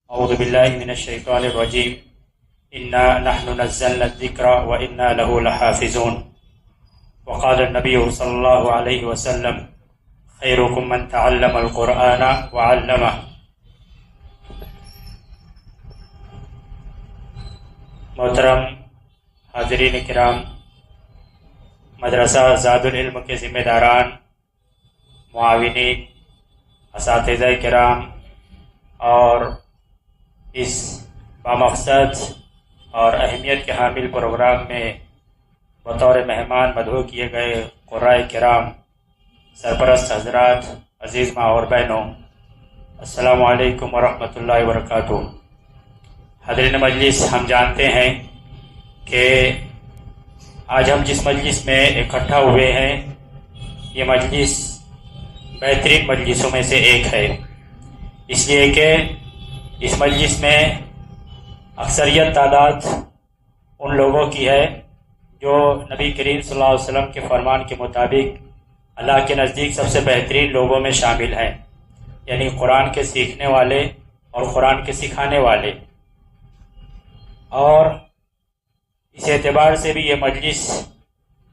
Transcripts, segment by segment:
اعوذ باللہ من الشیطان الرجیم انا نحن نزلنا الذکر وانا له لحافظون وقال النبی صلی اللہ علیہ وسلم خیرکم من تعلم القرآن وعلمہ۔ محترم حاضرین کرام، مدرسہ زاد العلم کے ذمہ داران، معاونین، اساتذہ کرام اور اس بامقصد اور اہمیت کے حامل پروگرام میں بطور مہمان مدعو کیے گئے قرائے کرام، سرپرست حضرات، عزیز ماں اور بہنوں، السلام علیکم ورحمۃ اللہ وبرکاتہ۔ حاضرین مجلس، ہم جانتے ہیں کہ آج ہم جس مجلس میں اکٹھا ہوئے ہیں یہ مجلس بہترین مجلسوں میں سے ایک ہے، اس لیے کہ اس مجلس میں اکثریت تعداد ان لوگوں کی ہے جو نبی کریم صلی اللہ علیہ وسلم کے فرمان کے مطابق اللہ کے نزدیک سب سے بہترین لوگوں میں شامل ہیں، یعنی قرآن کے سیکھنے والے اور قرآن کے سکھانے والے۔ اور اس اعتبار سے بھی یہ مجلس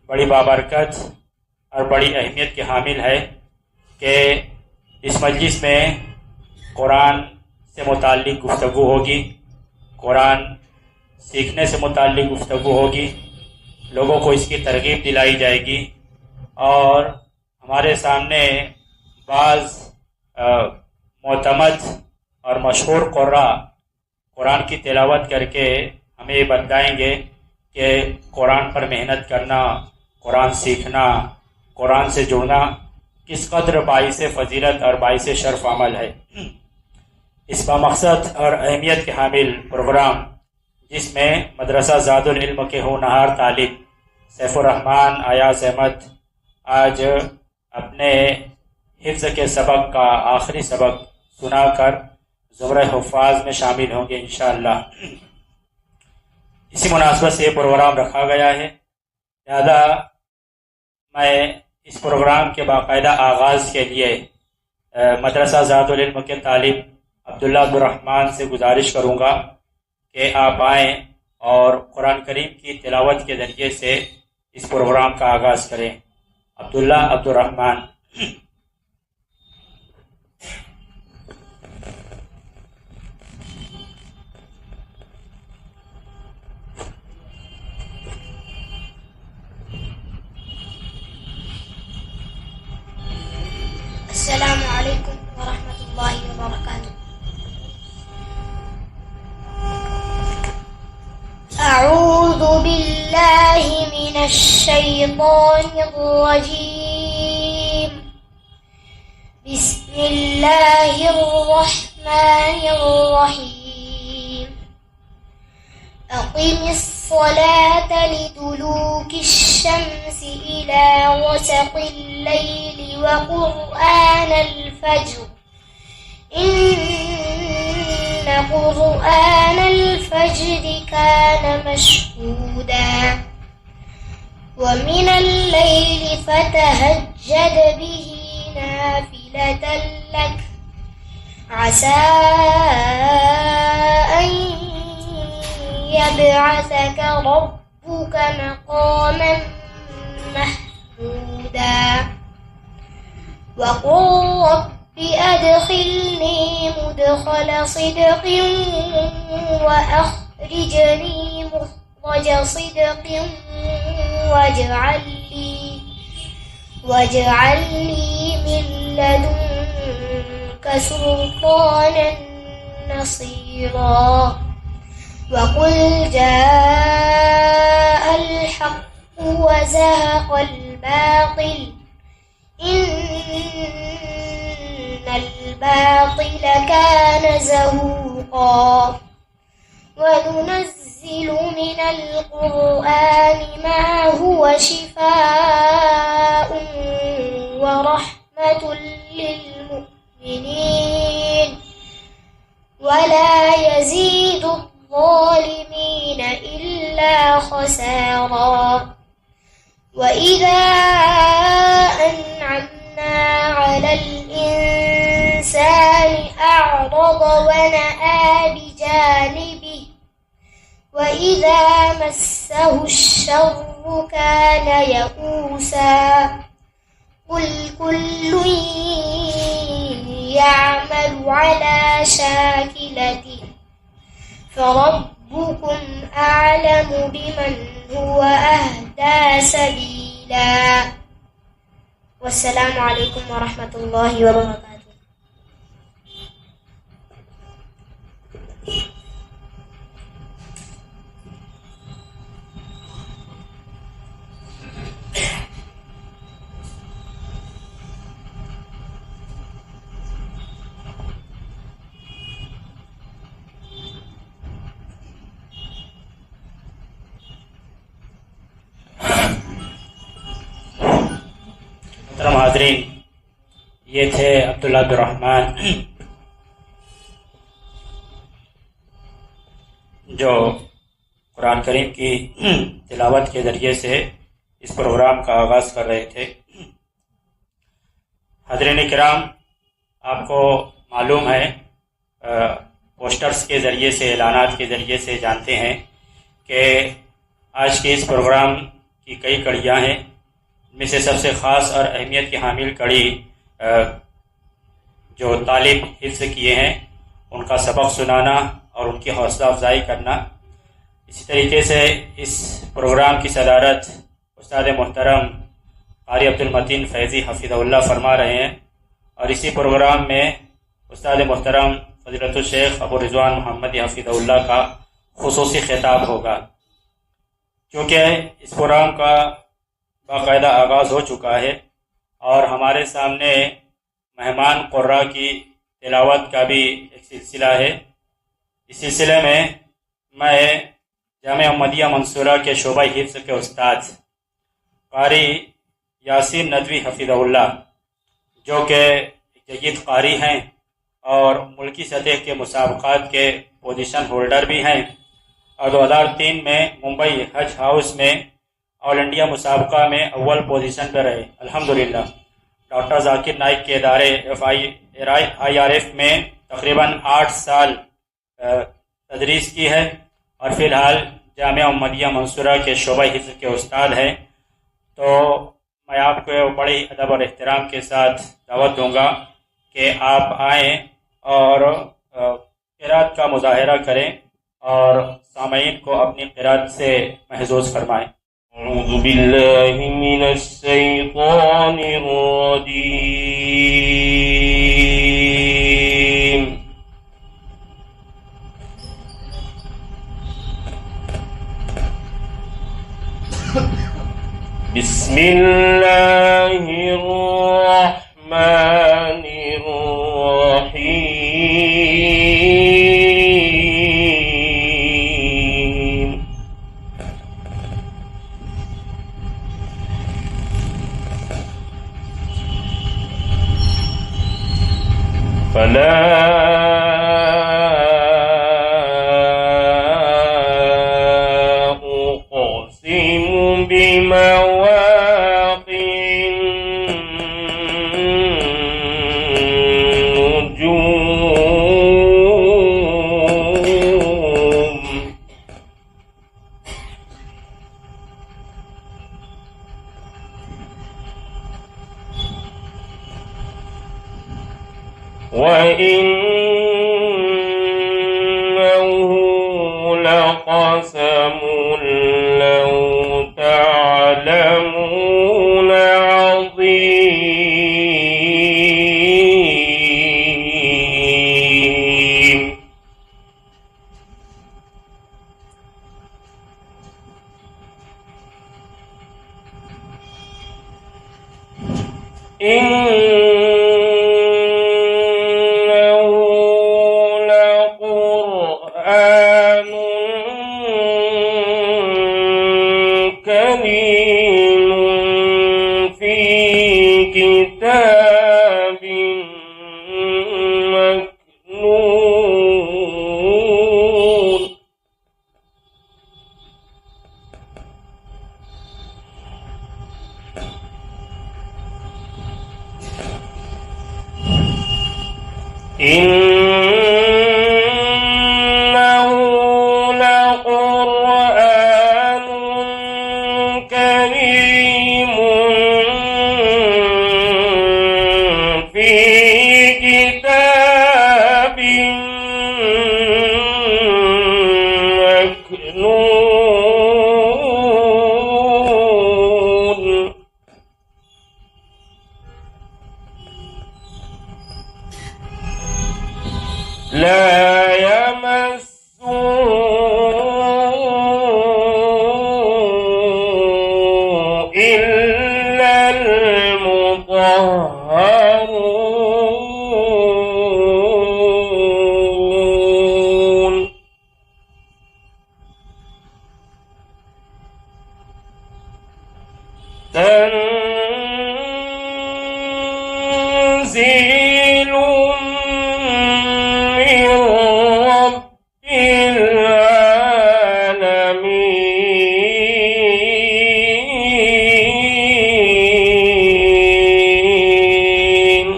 بڑی بابرکت اور بڑی اہمیت کے حامل ہے کہ اس مجلس میں قرآن سے متعلق گفتگو ہوگی، قرآن سیکھنے سے متعلق گفتگو ہوگی، لوگوں کو اس کی ترغیب دلائی جائے گی، اور ہمارے سامنے بعض معتمد اور مشہور قراء قرآن کی تلاوت کر کے ہمیں یہ بتائیں گے کہ قرآن پر محنت کرنا، قرآن سیکھنا، قرآن سے جڑنا کس قدر باعث فضیلت اور باعث شرف عمل ہے۔ اس بامقصد اور اہمیت کے حامل پروگرام، جس میں مدرسہ زاد العلم کے ہونہار طالب سیف الرحمن ایاز احمد آج اپنے حفظ کے سبق کا آخری سبق سنا کر زمرہ حفاظ میں شامل ہوں گے انشاءاللہ۔ اسی مناسبت سے یہ پروگرام رکھا گیا ہے، لہذا میں اس پروگرام کے باقاعدہ آغاز کے لیے مدرسہ زاد العلم کے طالب عبداللہ عبدالرحمن سے گزارش کروں گا کہ آپ آئیں اور قرآن کریم کی تلاوت کے ذریعے سے اس پروگرام کا آغاز کریں۔ عبداللہ عبدالرحمن۔ السلام علیکم ورحمۃ اللہ وبرکاتہ۔ اعوذ باللہ من الشیطان الرجیم، بسم اللہ الرحمن الرحیم۔ اقم الصلاة لدلوک الشمس إلى غسق الليل وقرآن الفجر إن قرآن الفجر كان مشهودا ومن الليل فتهجد به نافلة لك عسى أن يبعثك ربك مقاما محمودا وقل رب أدخلني مدخل صدق وأخرجني مخرج صدق واجعل لي من لدنك سلطانا نصيرا وقل جاء الحق وزهق الباطل إن الباطل كان زهوقا وننزل من القرآن ما هو شفاء ورحمة للمؤمنين ولا يزيد الظالمين إلا خسارا وإذا أنعمنا على الإنسان أعرض أعرض ونأى بجانبه وإذا مسه الشر كان يئوسا قل كل يعمل على شاكلته فربكم أعلم بمن هو أهدى سبيلا والسلام عليكم ورحمة الله وبركاته. محترم حاضرین، یہ تھے عبداللہ عبدالرحمن جو قرآن کریم کی تلاوت کے ذریعے سے اس پروگرام کا آغاز کر رہے تھے. حاضرین کرام، آپ کو معلوم ہے پوسٹرز کے ذریعے سے، اعلانات کے ذریعے سے جانتے ہیں کہ آج کے اس پروگرام کی کئی کڑیاں ہیں. میں سے سب سے خاص اور اہمیت کی حامل کڑی جو طالب حفظ کیے ہیں ان کا سبق سنانا اور ان کی حوصلہ افزائی کرنا. اسی طریقے سے اس پروگرام کی صدارت استاد محترم قاری عبدالمتین فیضی حفظہ اللہ فرما رہے ہیں، اور اسی پروگرام میں استاد محترم فضیلت الشیخ ابو رضوان محمدی حفظہ اللہ کا خصوصی خطاب ہوگا. کیونکہ اس پروگرام کا باقاعدہ آغاز ہو چکا ہے اور ہمارے سامنے مہمان قراء کی تلاوت کا بھی ایک سلسلہ ہے. اس سلسلے میں میں جامعہ محمدیہ منصورہ کے شعبہ حفظ کے استاد قاری یاسین ندوی حفظہ اللہ، جو کہ جید قاری ہیں اور ملکی سطح کے مسابقات کے پوزیشن ہولڈر بھی ہیں، اور 2003 میں ممبئی حج ہاؤس میں آل انڈیا مسابقہ میں اول پوزیشن پر رہے. الحمدللہ ڈاکٹر ذاکر نائک کے ادارے IRF میں تقریباً 8 سال تدریس کی ہے، اور فی الحال جامعہ محمدیہ منصورہ کے شعبہ حفظ کے استاد ہیں. تو میں آپ کو بڑی ادب اور احترام کے ساتھ دعوت دوں گا کہ آپ آئیں اور قرات کا مظاہرہ کریں اور سامعین کو اپنی قرات سے محظوظ فرمائیں. اعوذ باللہ من الشیطان الرجیم. بسم اللہ الرحمن الرحیم. فلا أقسم بمواقع النجوم. وإنه لقسم لو تعلمون عظيم. قرآن كريم في كتاب مكنون. إنه كتاب مكنون لا يمسه إلا المطهرون تنزيل من رب العالمين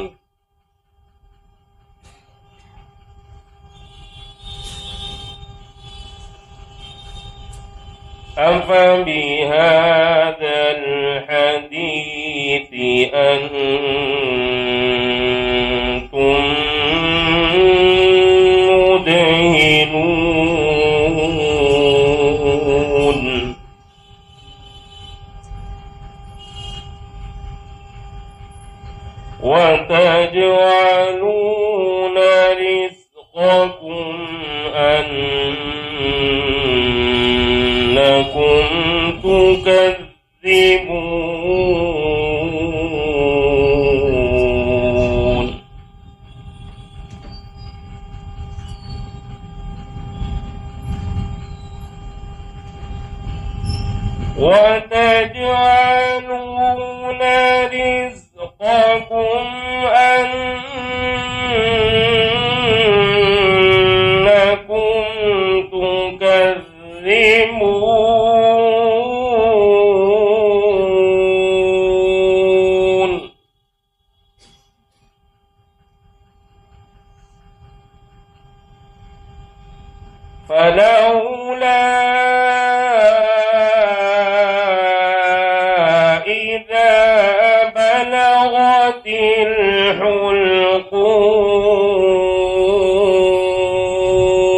أفبهذا الحديث أنتم مدهنون وتجعلون رزقكم أنكم تكذبون وتجعلون رزقكم أنكم تكذبون فلولا إذا بلغت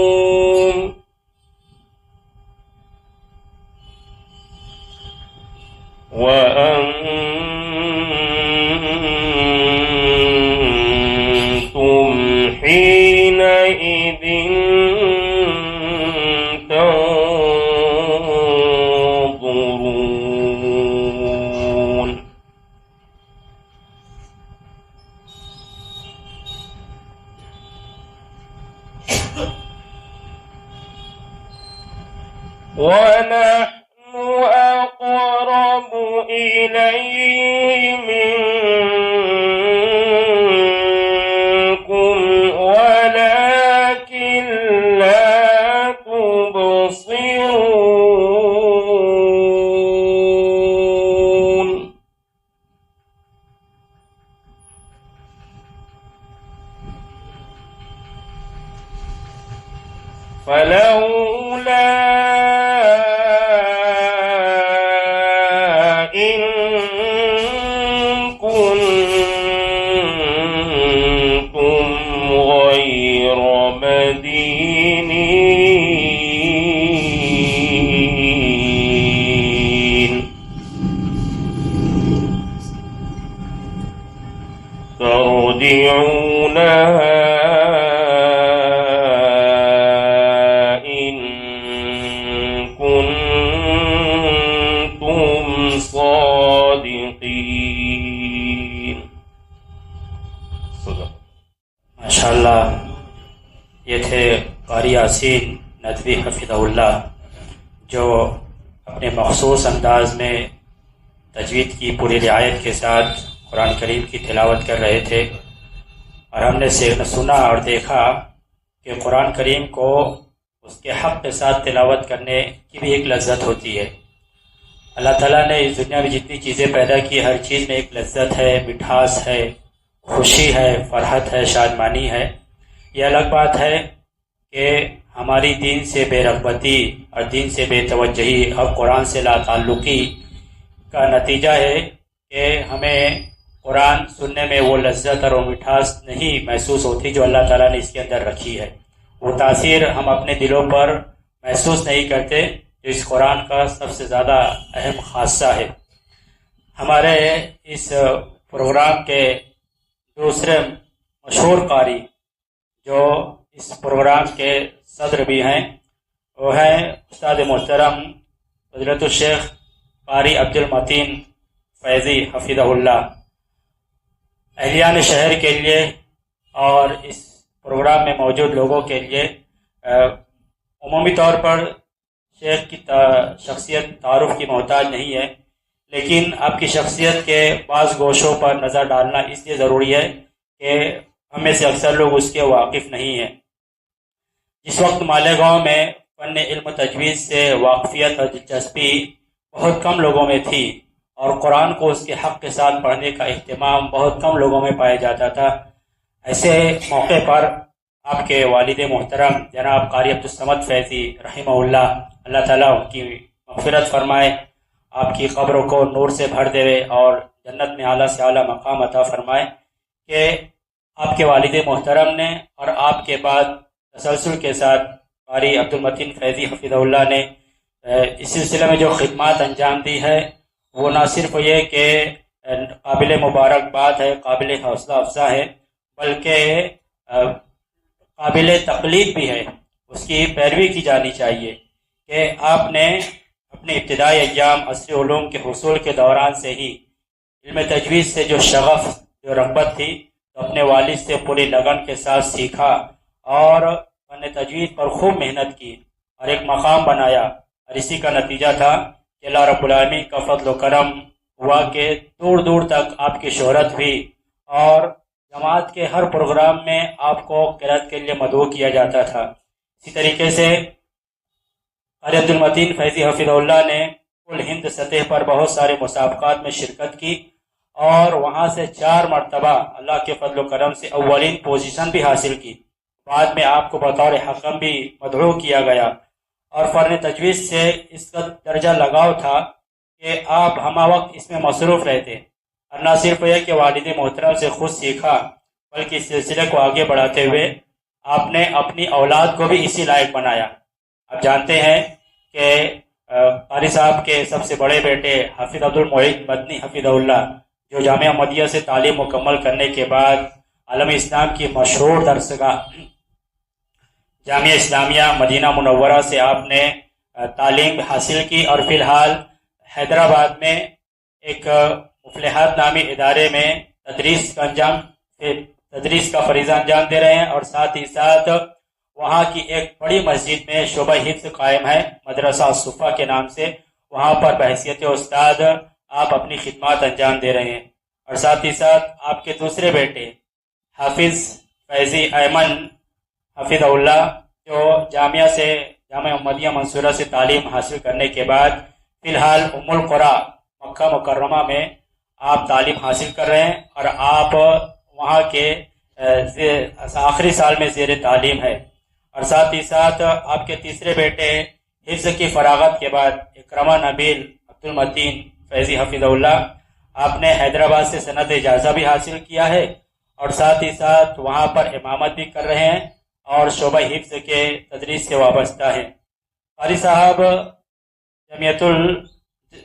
الحلقوم وأنتم حينئذ تنظرون ونحن أقرب إليه منكم ولكن لا تبصرون فلولا إن كنتم غير مدينين ترجعونها إن كنتم صادقين. ماشاءاللہ یہ تھے قاری یاسین ندوی حفظہ اللہ جو اپنے مخصوص انداز میں تجوید کی پوری رعایت کے ساتھ قرآن کریم کی تلاوت کر رہے تھے، اور ہم نے سنا اور دیکھا کہ قرآن کریم کو اس کے حق کے ساتھ تلاوت کرنے کی بھی ایک لذت ہوتی ہے۔ اللہ تعالیٰ نے اس دنیا میں جتنی چیزیں پیدا کی ہر چیز میں ایک لذت ہے، مٹھاس ہے، خوشی ہے، فرحت ہے، شادمانی ہے۔ یہ الگ بات ہے کہ ہماری دین سے بے رغبتی اور دین سے بے توجہی اور قرآن سے لا تعلقی کا نتیجہ ہے کہ ہمیں قرآن سننے میں وہ لذت اور وہ مٹھاس نہیں محسوس ہوتی جو اللہ تعالیٰ نے اس کے اندر رکھی ہے. وہ تاثیر ہم اپنے دلوں پر محسوس نہیں کرتے جو اس قرآن کا سب سے زیادہ اہم خاصہ ہے. ہمارے اس پروگرام کے دوسرے مشہور قاری جو اس پروگرام کے صدر بھی ہیں وہ ہیں استاد محترم فضیلت الشیخ قاری عبد المتین فیضی حفظہ اللہ. اہلیان شہر کے لیے اور اس پروگرام میں موجود لوگوں کے لیے عمومی طور پر شیخ کی شخصیت تعارف کی محتاج نہیں ہے، لیکن آپ کی شخصیت کے بعض گوشوں پر نظر ڈالنا اس لیے ضروری ہے کہ ہم میں سے اکثر لوگ اس کے واقف نہیں ہیں. جس وقت مالیگاؤں میں فن علم تجویز سے واقفیت اور دلچسپی بہت کم لوگوں میں تھی اور قرآن کو اس کے حق کے ساتھ پڑھنے کا اہتمام بہت کم لوگوں میں پایا جاتا تھا، ایسے موقع پر آپ کے والد محترم جناب قاری عبدالصمد فیضی رحمہ اللہ، اللہ تعالیٰ ان کی مغفرت فرمائے، آپ کی قبر کو نور سے بھر دے اور جنت میں اعلیٰ سے اعلیٰ مقام عطا فرمائے، کہ آپ کے والد محترم نے اور آپ کے بعد تسلسل کے ساتھ قاری عبدالمتین فیضی حفظہ اللہ نے اس سلسلے میں جو خدمات انجام دی ہے وہ نہ صرف یہ کہ قابل مبارکباد ہے، قابل حوصلہ افزا ہے، بلکہ قابل تقلید بھی ہے. اس کی پیروی کی جانی چاہیے کہ آپ نے اپنے ابتدائی ایام عصری علوم کے حصول کے دوران سے ہی علم تجویز سے جو شغف، جو رغبت تھی، تو اپنے والد سے پوری لگن کے ساتھ سیکھا اور فن تجوید پر خوب محنت کی اور ایک مقام بنایا، اور اسی کا نتیجہ تھا کہ اللہ رب العالمین کا فضل و کرم ہوا کہ دور دور تک آپ کی شہرت ہوئی اور جماعت کے ہر پروگرام میں آپ کو قرأت کے لیے مدعو کیا جاتا تھا. اسی طریقے سے قاری عبدالمتین فیضی حفظہ اللہ نے کل ہند سطح پر بہت سارے مسابقات میں شرکت کی اور وہاں سے 4 مرتبہ اللہ کے فضل و کرم سے اولین پوزیشن بھی حاصل کی. بعد میں آپ کو بطور حکم بھی مدعو کیا گیا اور فن تجویز سے اس کا درجہ لگاؤ تھا کہ آپ ہمہ وقت اس میں مصروف رہتے، اور نہ صرف یہ کہ والد محترم سے خود سیکھا بلکہ اس سلسلے کو آگے بڑھاتے ہوئے آپ نے اپنی اولاد کو بھی اسی لائق بنایا. آپ جانتے ہیں کہ قاری صاحب کے سب سے بڑے بیٹے حافظ عبدالمعید مدنی حفظہ اللہ، جو جامعہ احمدیہ سے تعلیم مکمل کرنے کے بعد عالم اسلام کی مشہور درسگاہ جامعہ اسلامیہ مدینہ منورہ سے آپ نے تعلیم حاصل کی اور فی الحال حیدرآباد میں ایک مفلحات نامی ادارے میں تدریس کا فریضہ انجام دے رہے ہیں، اور ساتھ ہی ساتھ وہاں کی ایک بڑی مسجد میں شعبہ حفظ قائم ہے مدرسہ الصفا کے نام سے، وہاں پر بحیثیت استاد آپ اپنی خدمات انجام دے رہے ہیں. اور ساتھ ہی ساتھ آپ کے دوسرے بیٹے حافظ فیضی ایمن حفظہ اللہ، جو جامعہ احمدیہ منصورہ سے تعلیم حاصل کرنے کے بعد فی الحال ام القریٰ مکہ مکرمہ میں آپ تعلیم حاصل کر رہے ہیں اور آپ وہاں کے آخری سال میں زیر تعلیم ہے. اور ساتھ ہی ساتھ آپ کے تیسرے بیٹے حفظ کی فراغت کے بعد اکرمہ نبیل عبدالمتین فیضی حفظہ اللہ، آپ نے حیدرآباد سے سند اجازہ بھی حاصل کیا ہے اور ساتھ ہی ساتھ وہاں پر امامت بھی کر رہے ہیں اور شعبہ حفظ کے تدریس سے وابستہ ہیں. قاری صاحب جمعیت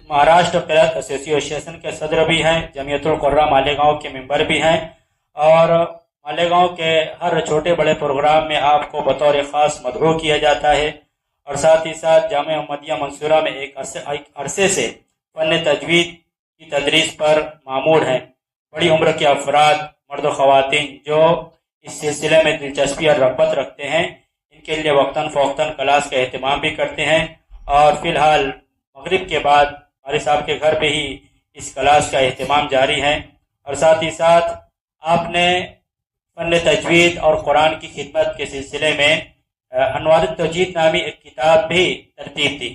مہاراشٹر قرأت ایسوسی ایشن کے صدر بھی ہیں، جمعیت القراء مالیگاؤں کے ممبر بھی ہیں، اور مالیگاؤں کے ہر چھوٹے بڑے پروگرام میں آپ کو بطور خاص مدعو کیا جاتا ہے. اور ساتھ ہی ساتھ جامعہ احمدیہ منصورہ میں ایک عرصے سے فن تجوید کی تدریس پر مامور ہیں. بڑی عمر کے افراد، مرد و خواتین جو اس سلسلے میں دلچسپی اور رغبت رکھتے ہیں، ان کے لیے وقتاً فوقتاً کلاس کا اہتمام بھی کرتے ہیں، اور فی الحال مغرب کے بعد قاری صاحب کے گھر پہ ہی اس کلاس کا اہتمام جاری ہے. اور ساتھ ہی ساتھ آپ نے فن تجوید اور قرآن کی خدمت کے سلسلے میں انوار التوجید نامی ایک کتاب بھی ترتیب دی،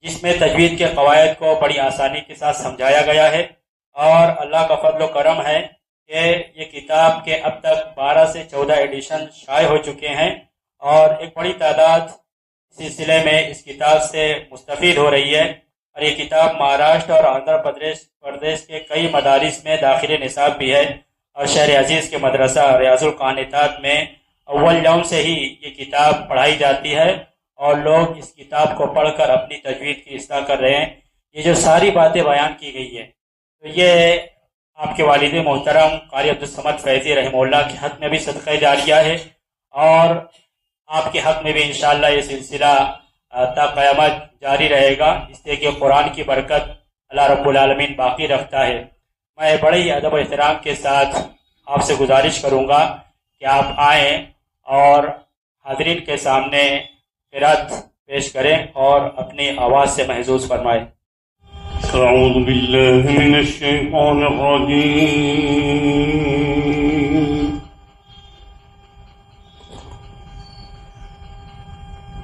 جس میں تجوید کے قواعد کو بڑی آسانی کے ساتھ سمجھایا گیا ہے. اور اللہ کا فضل و کرم ہے کہ یہ کتاب کے اب تک 12 سے 14 ایڈیشن شائع ہو چکے ہیں، اور ایک بڑی تعداد سلسلے میں اس کتاب سے مستفید ہو رہی ہے. اور یہ کتاب مہاراشٹر اور آندھرا پردیش کے کئی مدارس میں داخل نصاب بھی ہے، اور شہر عزیز کے مدرسہ ریاض القانتات میں اول یوم سے ہی یہ کتاب پڑھائی جاتی ہے، اور لوگ اس کتاب کو پڑھ کر اپنی تجوید کی اصلاح کر رہے ہیں۔ یہ جو ساری باتیں بیان کی گئی ہیں، تو یہ آپ کے والد محترم قاری عبدالصمد فیضی رحمہ اللہ کے حق میں بھی صدقہ جاریہ ہے، اور آپ کے حق میں بھی انشاءاللہ یہ سلسلہ تا قیامت جاری رہے گا، اس لیے کہ قرآن کی برکت اللہ رب العالمین باقی رکھتا ہے۔ میں بڑے ہی ادب و احترام کے ساتھ آپ سے گزارش کروں گا کہ آپ آئیں اور حاضرین کے سامنے قرات پیش کریں اور اپنی آواز سے محظوظ فرمائیں۔ أعوذ بالله من الشيطان الرجيم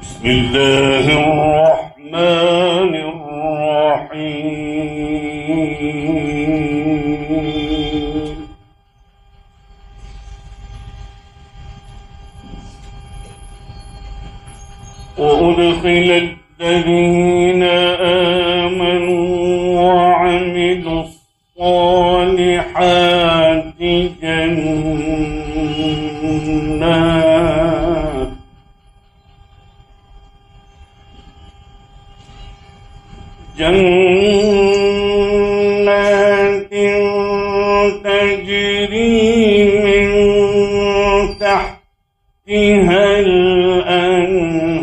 بسم الله الرحمن الرحيم وأدخل الذين آمنوا وعملوا الصالحات جنات تجري من تحتها الأنهار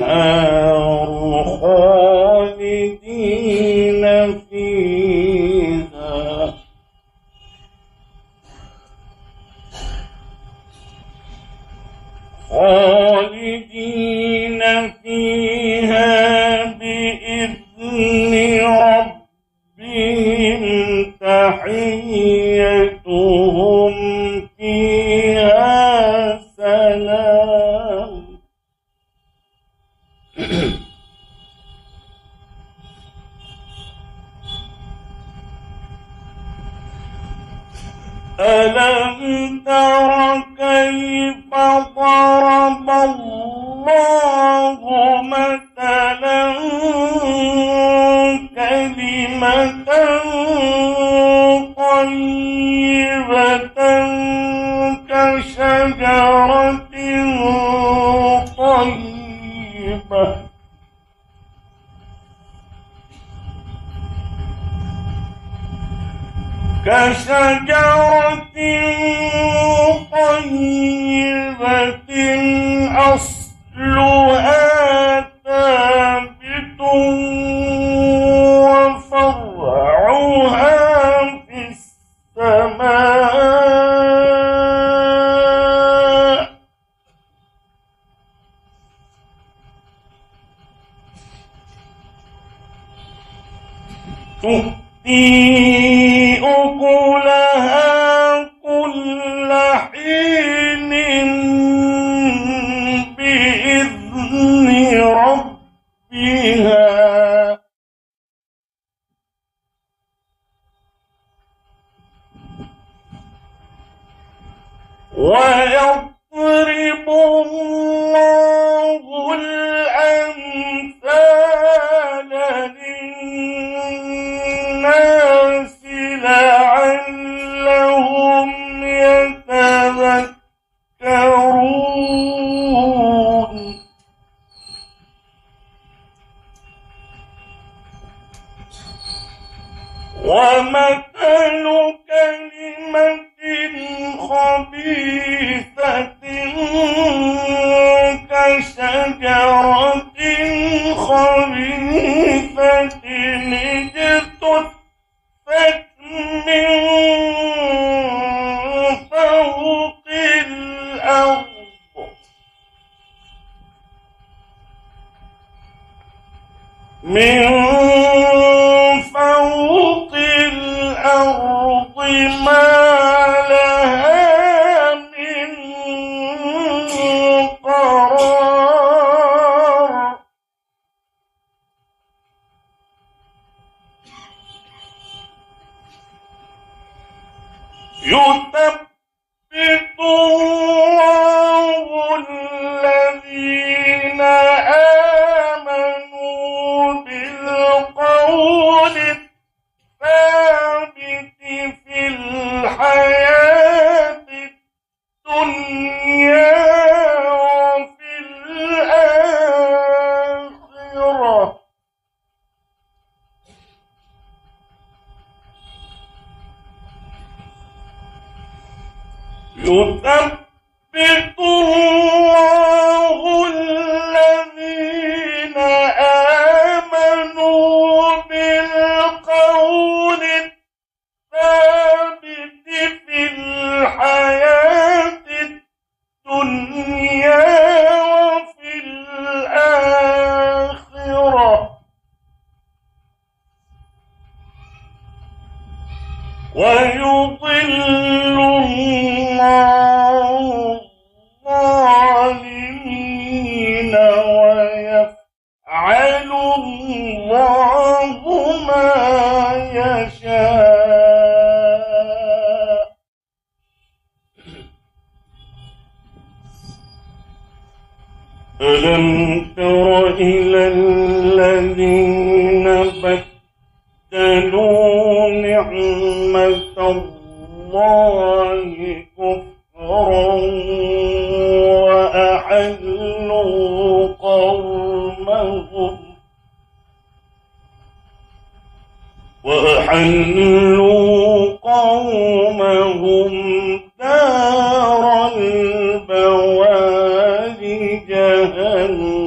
خالدين فيها بإذن ربهم تحيتهم فيها سلام ألم تر كيف ضرب الله مثلا كلمة طيبة كشجرة طيبة طيبة أصلها ثابت وفرعها في السماء تؤتي أكلها كل حين بإذن ربها ويضرب الله الأمثال للناس لعلهم يتذكرون ومثل كلمة خبيثة كشجرة خبيثة اجتثت من فوق الأرض ما لها من قرار يثبت الله الذين آمنوا بالقول وفي الآخرة يثبت الله الذين آمنوا بالقول الثابت في الحياة الدنيا وفي الآخرة ويضل الله الظالمين ويفعل الله ما يشاء. ألم تر إلى الذين بدلوا نعمة الله كفرا وأحلوا قومهم دار البوار جهنم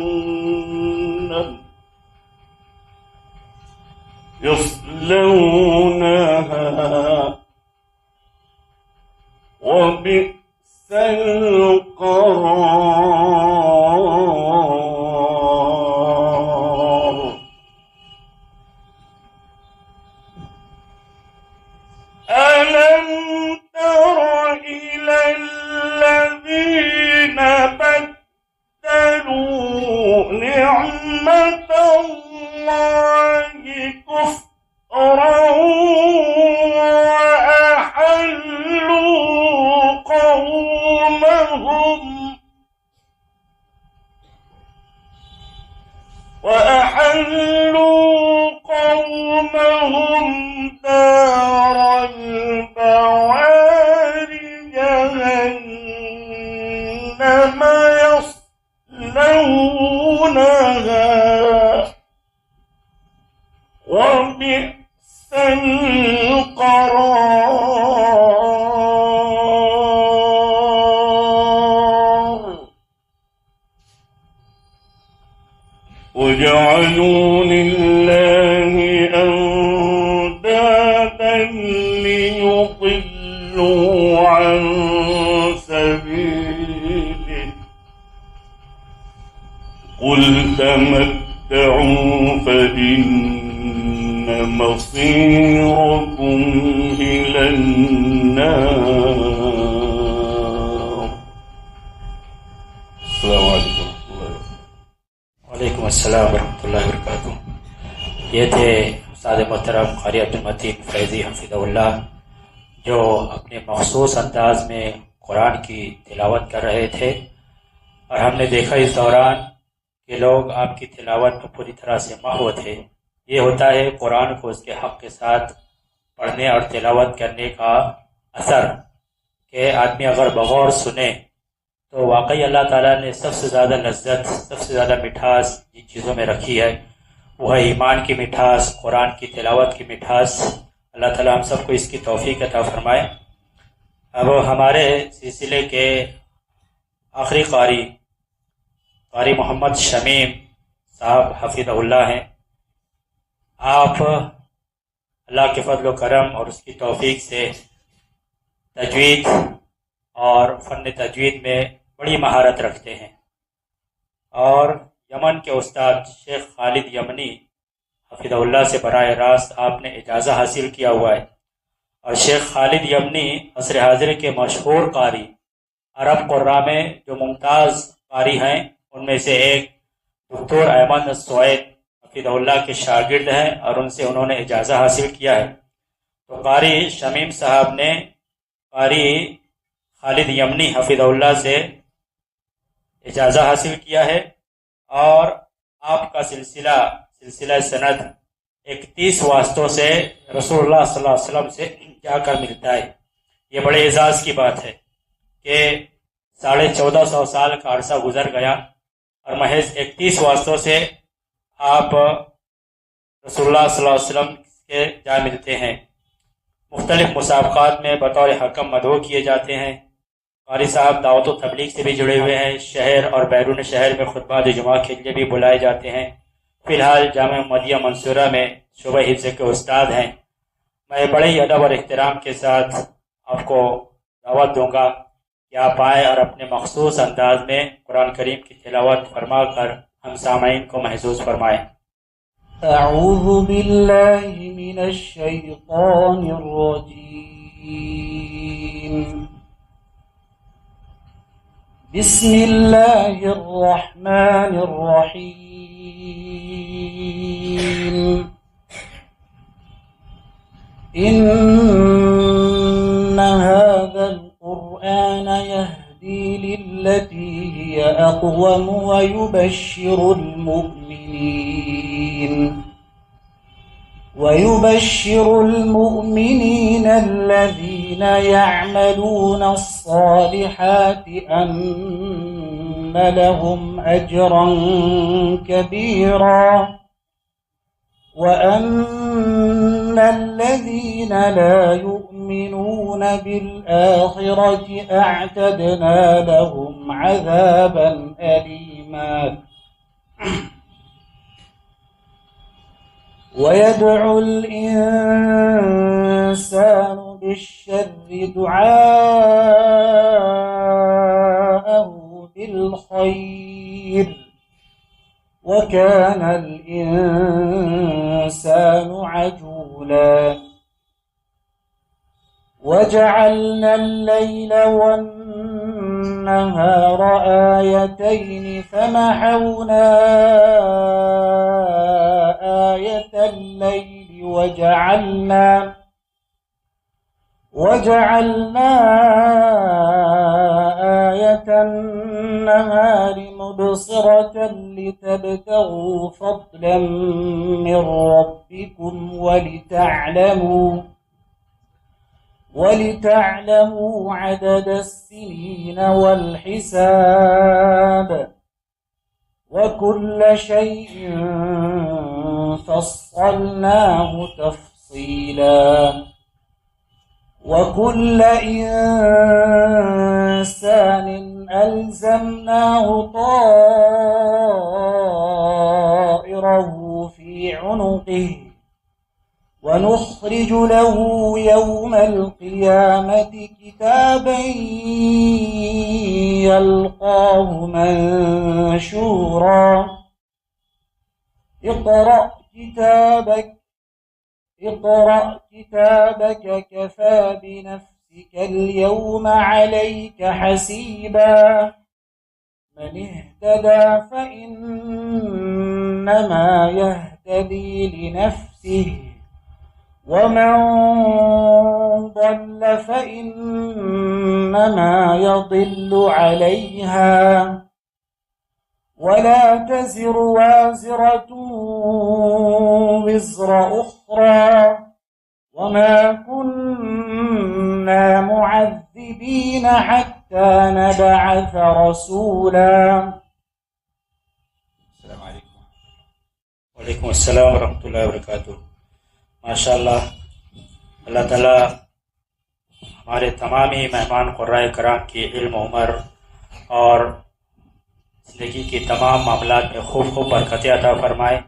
يصلونها وبئس القرار. ألم تر إلى الذين بدلوا نعمة الله كفرا وأحلوا قومهم دار البوار جهنم يصلونها وبئس القرار. وجعلوا لله أندادا ليضلوا عن سبيله قل تمتعوا فإن مصيركم إلى النار. السلام عليكم. وعلیکم السلام ورحمۃ اللہ وبرکاتہ. یہ تھے استاد محترم قاری عبدالمتین فیضی حفظہ اللہ جو اپنے مخصوص انداز میں قرآن کی تلاوت کر رہے تھے، اور ہم نے دیکھا اس دوران کہ لوگ آپ کی تلاوت میں پوری طرح سے محو تھے. یہ ہوتا ہے قرآن کو اس کے حق کے ساتھ پڑھنے اور تلاوت کرنے کا اثر، کہ آدمی اگر بغور سنے تو واقعی اللہ تعالیٰ نے سب سے زیادہ لذت، سب سے زیادہ مٹھاس جن چیزوں میں رکھی ہے وہ ہے ایمان کی مٹھاس، قرآن کی تلاوت کی مٹھاس. اللہ تعالیٰ ہم سب کو اس کی توفیق عطا فرمائے. اب ہمارے سلسلے کے آخری قاری محمد شمیم صاحب حفظہ اللہ ہیں. آپ اللہ کے فضل و کرم اور اس کی توفیق سے تجوید اور فن تجوید میں بڑی مہارت رکھتے ہیں، اور یمن کے استاد شیخ خالد یمنی حفظہ اللہ سے براہ راست آپ نے اجازہ حاصل کیا ہوا ہے. اور شیخ خالد یمنی عصر حاضر کے مشہور قاری، عرب قراء میں جو ممتاز قاری ہیں ان میں سے ایک دکتور احمد سوید حفظہ اللہ کے شاگرد ہیں، اور ان سے انہوں نے اجازہ حاصل کیا ہے. تو قاری شمیم صاحب نے قاری خالد یمنی حفظہ اللہ سے اجازہ حاصل کیا ہے، اور آپ کا سلسلہ سند 31 واسطوں سے رسول اللہ صلی اللہ علیہ وسلم سے جا کر ملتا ہے. یہ بڑے اعزاز کی بات ہے کہ 1450 سال کا عرصہ گزر گیا اور محض 31 واسطوں سے آپ رسول اللہ صلی اللہ علیہ وسلم کے جا ملتے ہیں۔ مختلف مسابقات میں بطور حکم مدعو کیے جاتے ہیں۔ قاری صاحب دعوت و تبلیغ سے بھی جڑے ہوئے ہیں، شہر اور بیرون شہر میں خطبات جمعہ کے لیے بھی بلائے جاتے ہیں۔ فی الحال جامعہ محمدیہ منصورہ میں شعبہ حفظ کے استاد ہیں۔ میں بڑے ہی ادب اور احترام کے ساتھ آپ کو دعوت دوں گا کہ آپ آئیں اور اپنے مخصوص انداز میں قرآن کریم کی تلاوت فرما کر ہم سامعین کو محظوظ فرمائیں۔ اعوذ باللہ من الشیطان الرجیم، بسم اللہ الرحمن الرحیم، ان هذا القرآن يهدي للتي هي أقوم ويبشر المؤمنين الذين يعملون الصالحات أن لهم أجرا كبيرا وأن الذين لا يؤمنون بالآخرة أعتدنا لهم عذابا أليما ويدعو الإنسان بالشر دعاءه بالخير وكان الإنسان عجولا وجعلنا الليل والنهار آيتين فمحونا آية الليل وجعلنا آية النهار مبصرة لتبتغوا فضلا من ربكم ولتعلموا عدد السنين والحساب وكل شيء فصلناه تفصيلا وكل إنسان ألزمناه طائره في عنقه ونخرج له يوم القيامة كتابا يلقاه منشورا اقرأ كتابك كفى بنفسك اليوم عليك حسيبا من اهتدى فإنما يهتدي لنفسه ومن ضل فإنما يضل عليها ولا تزر وازرة وزر أخرى وما كنا معذبين حتى نبعث رسولا. السلام علیکم. وعلیکم السلام ورحمۃ اللہ وبرکاتہ. ماشاء اللہ، اللہ تعالیٰ ہمارے تمام ہی مہمان قرائے کرام کی علم عمر اور زندگی کی تمام معاملات میں خوب برکتیں عطا فرمائے.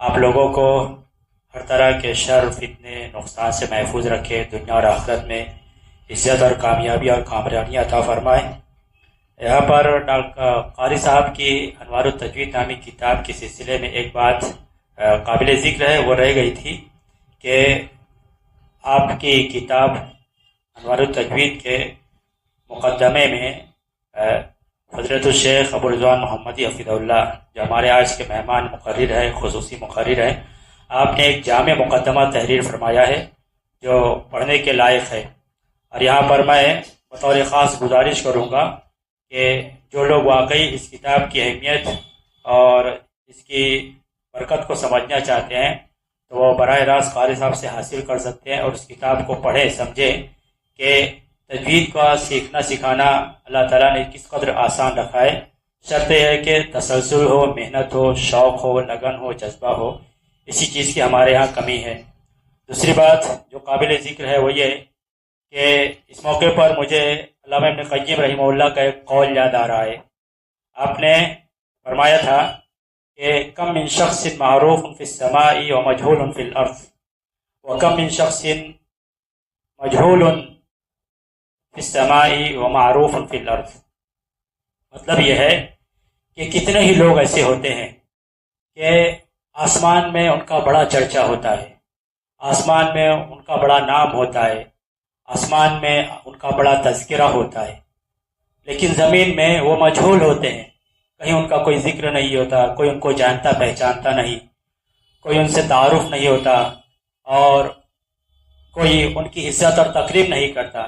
آپ لوگوں کو ہر طرح کے شر فتنے نقصان سے محفوظ رکھے، دنیا اور آخرت میں عزت اور کامیابی اور کامرانی عطا فرمائے. یہاں پر قاری صاحب کی انوار التجوید نامی کتاب کے سلسلے میں ایک بات قابل ذکر ہے، وہ رہ گئی تھی کہ آپ کی کتاب انوار التجوید کے مقدمے میں حضرت الشیخ ابو رضوان محمدی حفظہ اللہ، جو ہمارے آج کے مہمان مقرر ہے، خصوصی مقرر ہے، آپ نے ایک جامع مقدمہ تحریر فرمایا ہے جو پڑھنے کے لائق ہے. اور یہاں پر میں بطور خاص گزارش کروں گا کہ جو لوگ واقعی اس کتاب کی اہمیت اور اس کی برکت کو سمجھنا چاہتے ہیں تو وہ براہ راست قاری صاحب سے حاصل کر سکتے ہیں اور اس کتاب کو پڑھیں، سمجھیں کہ تجوید کا سیکھنا سکھانا اللہ تعالیٰ نے کس قدر آسان رکھا ہے، شرط یہ ہے کہ تسلسل ہو، محنت ہو، شوق ہو، لگن ہو، جذبہ ہو۔ اسی چیز کی ہمارے ہاں کمی ہے۔ دوسری بات جو قابل ذکر ہے وہ یہ کہ اس موقع پر مجھے علامہ ابن قیم رحمہ اللہ کا ایک قول یاد آ رہا ہے۔ آپ نے فرمایا تھا کہ کم من شخص معروف فی السماء و مجہول فی الارض وکم من شخص مجہول فی السماء و معروف فی الارض۔ مطلب یہ ہے کہ کتنے ہی لوگ ایسے ہوتے ہیں کہ آسمان میں ان کا بڑا چرچا ہوتا ہے، آسمان میں ان کا بڑا نام ہوتا ہے، آسمان میں ان کا بڑا تذکرہ ہوتا ہے، لیکن زمین میں وہ مجہول ہوتے ہیں، کہیں ان کا کوئی ذکر نہیں ہوتا، کوئی ان کو جانتا پہچانتا نہیں، کوئی ان سے تعارف نہیں ہوتا، اور کوئی ان کی عزت اور تقریب نہیں کرتا،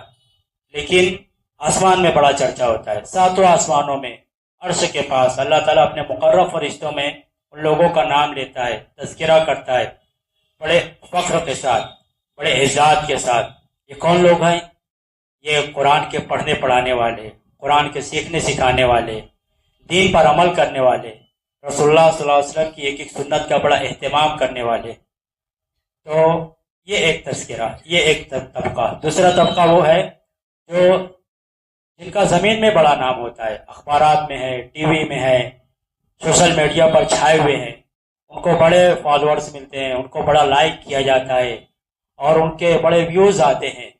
لیکن آسمان میں بڑا چرچا ہوتا ہے۔ ساتوں آسمانوں میں عرش کے پاس اللہ تعالیٰ اپنے مقرب فرشتوں میں ان لوگوں کا نام لیتا ہے، تذکرہ کرتا ہے بڑے فخر کے ساتھ، بڑے اعزاز کے ساتھ۔ یہ کون لوگ ہیں؟ یہ قرآن کے پڑھنے پڑھانے والے، قرآن کے سیکھنے سکھانے والے، دین پر عمل کرنے والے، رسول اللہ صلی اللہ علیہ وسلم کی ایک ایک سنت کا بڑا اہتمام کرنے والے۔ تو یہ ایک تذکرہ، یہ ایک طبقہ۔ دوسرا طبقہ وہ ہے جو جن کا زمین میں بڑا نام ہوتا ہے، اخبارات میں ہے، ٹی وی میں ہے، سوشل میڈیا پر چھائے ہوئے ہیں، ان کو بڑے فالوورز ملتے ہیں، ان کو بڑا لائک کیا جاتا ہے اور ان کے بڑے ویوز آتے ہیں،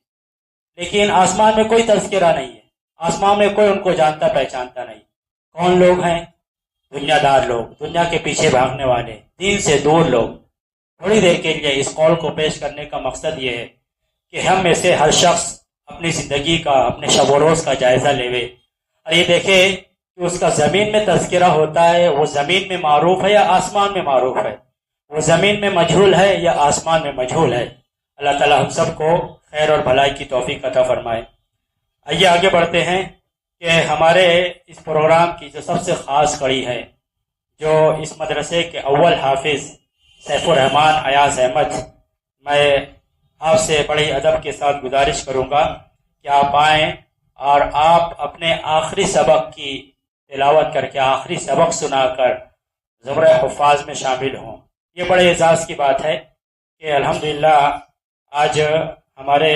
لیکن آسمان میں کوئی تذکرہ نہیں ہے، آسمان میں کوئی ان کو جانتا پہچانتا نہیں۔ کون لوگ ہیں؟ دنیا دار لوگ، دنیا کے پیچھے بھاگنے والے، دین سے دور لوگ۔ تھوڑی دیر کے لیے اس قول کو پیش کرنے کا مقصد یہ ہے کہ ہم میں سے ہر شخص اپنی زندگی کا، اپنے شب و روز کا جائزہ لے اور یہ دیکھے کہ اس کا زمین میں تذکرہ ہوتا ہے، وہ زمین میں معروف ہے یا آسمان میں معروف ہے، وہ زمین میں مجہول ہے یا آسمان میں مجہول ہے۔ اللہ تعالی ہم سب کو خیر اور بھلائی کی توفیق عطا فرمائے۔ آئیے آگے بڑھتے ہیں کہ ہمارے اس پروگرام کی جو سب سے خاص کڑی ہے، جو اس مدرسے کے اول حافظ سیف الرحمان ایاز احمد، میں آپ سے بڑے ادب کے ساتھ گزارش کروں گا کہ آپ آئیں اور آپ اپنے آخری سبق کی تلاوت کر کے، آخری سبق سنا کر زمرہ حفاظ میں شامل ہوں۔ یہ بڑے اعزاز کی بات ہے کہ الحمدللہ آج ہمارے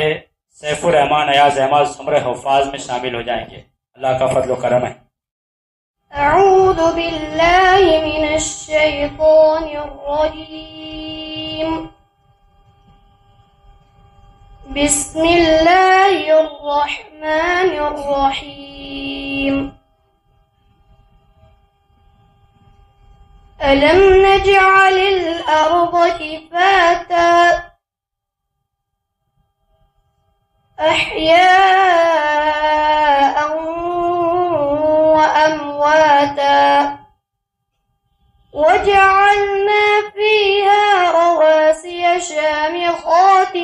سیف الرحمان ایاز احمد زمرہ حفاظ میں شامل ہو جائیں گے۔ اللہ کا فضل و کرم ہے۔ أعوذ بالله من الشيطان الرجيم بسم الله الرحمن الرحيم ألم نجعل الأرض كفاتا أحياء وأمواتا وجعلنا فيها رواسي شامخات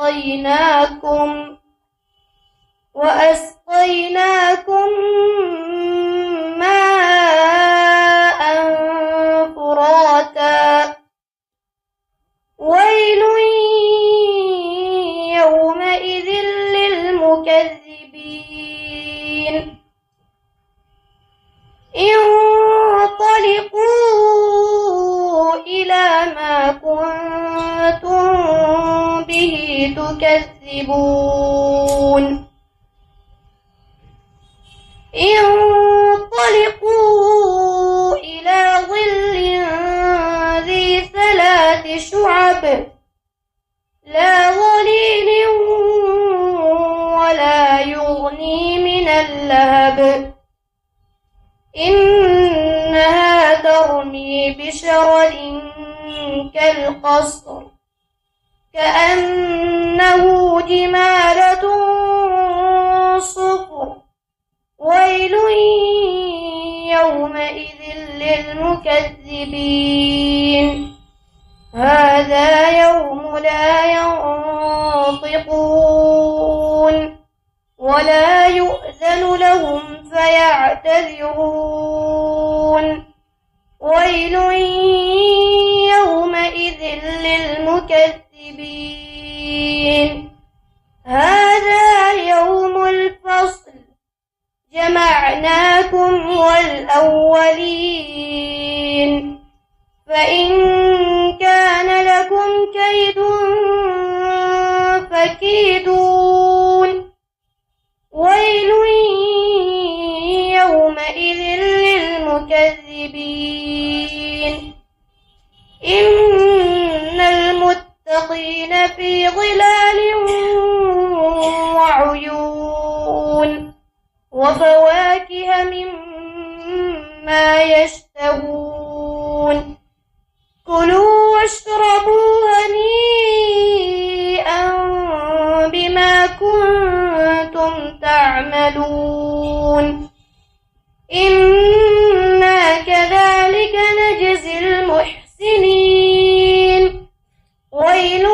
وأسقيناكم ماء فراتا ويل يومئذ للمكذبين انطلقوا إلى ما كنتم به تكذبون انطلقوا إلى ظل ذي 3 شعب لا ظليل ولا يغني من اللهب إنها ترمي بشرر كالقصر كأنه جمالة صفر ويل يومئذ للمكذبين هذا يوم لا ينطقون ولا يؤذن لهم فيعتذرون ويل يومئذ للمكذبين هذا يوم الفصل جمعناكم والأولين فإن كان لكم كيد فكيدون ويل يومئذ للمكذبين إن المتقين في ظلال وعيون وفواكه مما يشتهون كلوا واشربوا هنيئا بما كنتم تعملون إنا كذلك نجزي المحسنين ويل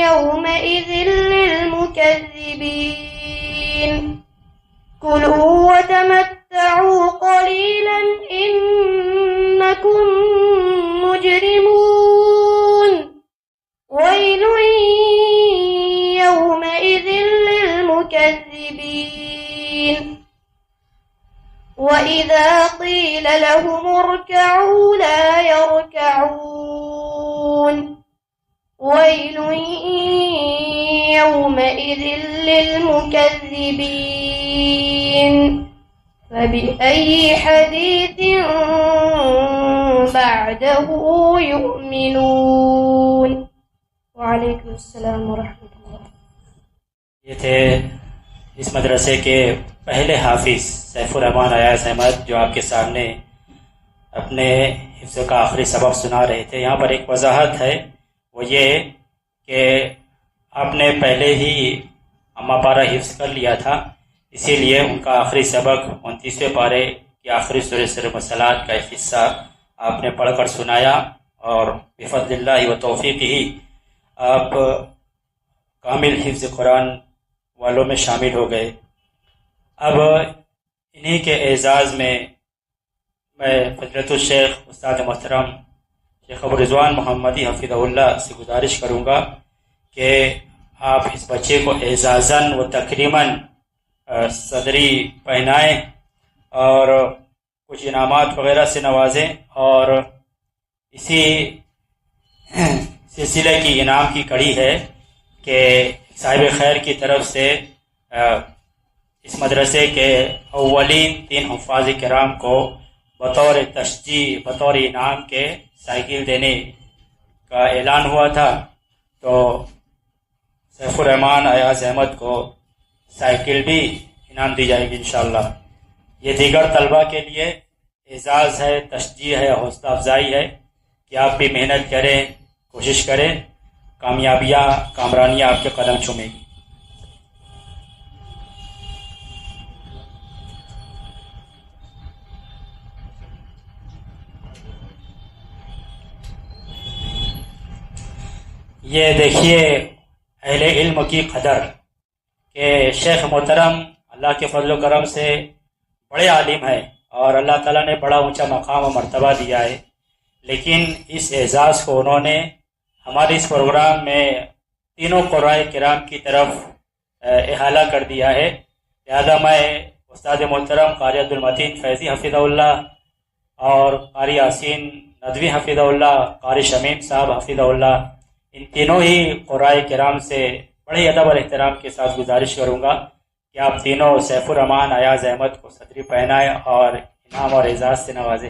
يومئذ للمكذبين كلوا وتمتعوا قليلا إنكم مجرمون ويل يومئذ للمكذبين وإذا قيل لهم اركعوا لا يركعون ويل يومئذ للمكذبين فبأي حديث بعده يؤمنون وعليكم السلام ورحمة الله. یہ تھے اس مدرسے کے پہلے حافظ سیف الرحمان ایاز احمد جو آپ کے سامنے اپنے حفظ کا آخری سبق سنا رہے تھے. یہاں پر ایک وضاحت ہے، وہ یہ کہ آپ نے پہلے ہی اما پارہ حفظ کر لیا تھا، اسی لیے ان کا آخری سبق 29ویں پارے کی آخری سورہ سورہ مسلات کا ایک حصہ آپ نے پڑھ کر سنایا، اور بفضل اللہ و توفیق ہی آپ کامل حفظ قرآن والوں میں شامل ہو گئے. اب انہی کے اعزاز میں فضیلت الشیخ استاد محترم شیخ ابو رضوان محمدی حفظہ اللہ سے گزارش کروں گا کہ آپ اس بچے کو اعزازاً و تکریماً صدری پہنائیں اور کچھ انعامات وغیرہ سے نوازیں، اور اسی سلسلے کی انعام کی کڑی ہے کہ صاحب خیر کی طرف سے اس مدرسے کے اولین 3 حفاظ کرام کو بطور تشجیع، بطور انعام کے سائیکل دینے کا اعلان ہوا تھا. تو سیف الرحمان ایاز احمد کو سائیکل بھی انعام دی جائے گی انشاءاللہ. یہ دیگر طلبہ کے لیے اعزاز ہے، تشجیع ہے، حوصلہ افزائی ہے کہ آپ بھی محنت کریں، کوشش کریں، کامیابیاں، کامرانیاں آپ کے قدم چومیں گی. یہ دیکھیے اہل علم کی قدر کہ شیخ محترم اللہ کے فضل و کرم سے بڑے عالم ہیں اور اللہ تعالیٰ نے بڑا اونچا مقام و مرتبہ دیا ہے، لیکن اس اعزاز کو انہوں نے ہمارے اس پروگرام میں تینوں قرآء کرام کی طرف احالہ کر دیا ہے. لہذا میں استاد محترم قاری عبدالمتین فیضی حفظہ اللہ اور قاری یاسین ندوی حفظہ اللہ، قاری شمیم صاحب حفظہ اللہ، ان تینوں ہی قرآء کرام سے بڑے ادب اور احترام کے ساتھ گزارش کروں گا کہ آپ تینوں سیف الرحمان ایاز احمد کو صدری پہنائیں اور انعام اور اعزاز سے نوازیں.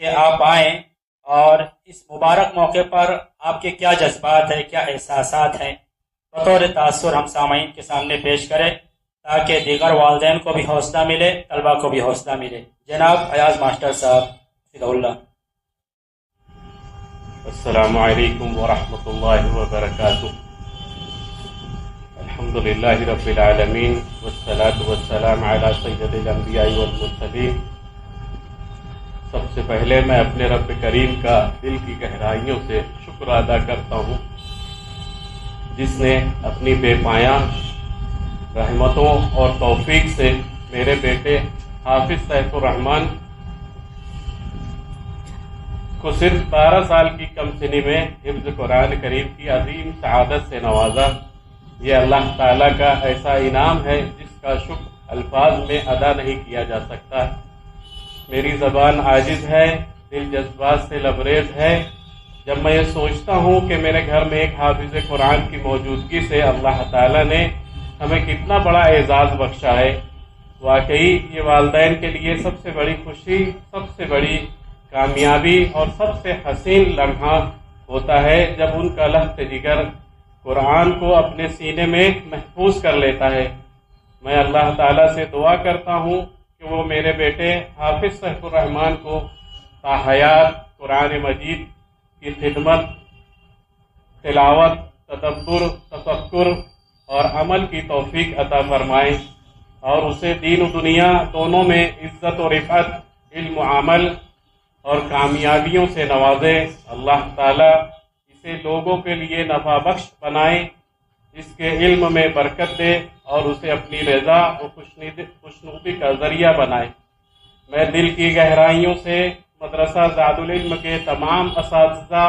کہ آپ آئیں اور اس مبارک موقع پر آپ کے کیا جذبات ہیں، کیا احساسات ہیں، بطور تاثر ہم سامعین کے سامنے پیش کریں تاکہ دیگر والدین کو بھی حوصلہ ملے، طلبہ کو بھی حوصلہ ملے۔ جناب ایاز ماسٹر صاحب فضل اللہ۔ السلام علیکم ورحمۃ اللہ وبرکاتہ۔ الحمد للہ رب العالمین والصلاة والسلام علی سید الانبیاء والمرسلین۔ سب سے پہلے میں اپنے رب کریم کا دل کی گہرائیوں سے شکر ادا کرتا ہوں، جس نے اپنی بے پایاں رحمتوں اور توفیق سے میرے بیٹے حافظ سیف الرحمان کو صرف 12 سال کی کم سنی میں حفظ قرآن کریم کی عظیم سعادت سے نوازا۔ یہ اللہ تعالیٰ کا ایسا انعام ہے جس کا شکر الفاظ میں ادا نہیں کیا جا سکتا۔ میری زبان عاجز ہے، دل جذبات سے لبریز ہے جب میں یہ سوچتا ہوں کہ میرے گھر میں ایک حافظ قرآن کی موجودگی سے اللہ تعالیٰ نے ہمیں کتنا بڑا اعزاز بخشا ہے۔ واقعی یہ والدین کے لیے سب سے بڑی خوشی، سب سے بڑی کامیابی اور سب سے حسین لمحہ ہوتا ہے جب ان کا لخت جگر قرآن کو اپنے سینے میں محفوظ کر لیتا ہے۔ میں اللہ تعالیٰ سے دعا کرتا ہوں کہ وہ میرے بیٹے حافظ سیف الرحمان کو تاحیات قرآن مجید کی خدمت، تلاوت، تدبر، تفکر اور عمل کی توفیق عطا فرمائیں اور اسے دین و دنیا دونوں میں عزت و رفعت، علم و عمل اور کامیابیوں سے نوازے۔ اللہ تعالیٰ اسے لوگوں کے لیے نفع بخش بنائے، اس کے علم میں برکت دے اور اسے اپنی رضا و خوشنودی کا ذریعہ بنائے۔ میں دل کی گہرائیوں سے مدرسہ زاد العلم کے تمام اساتذہ،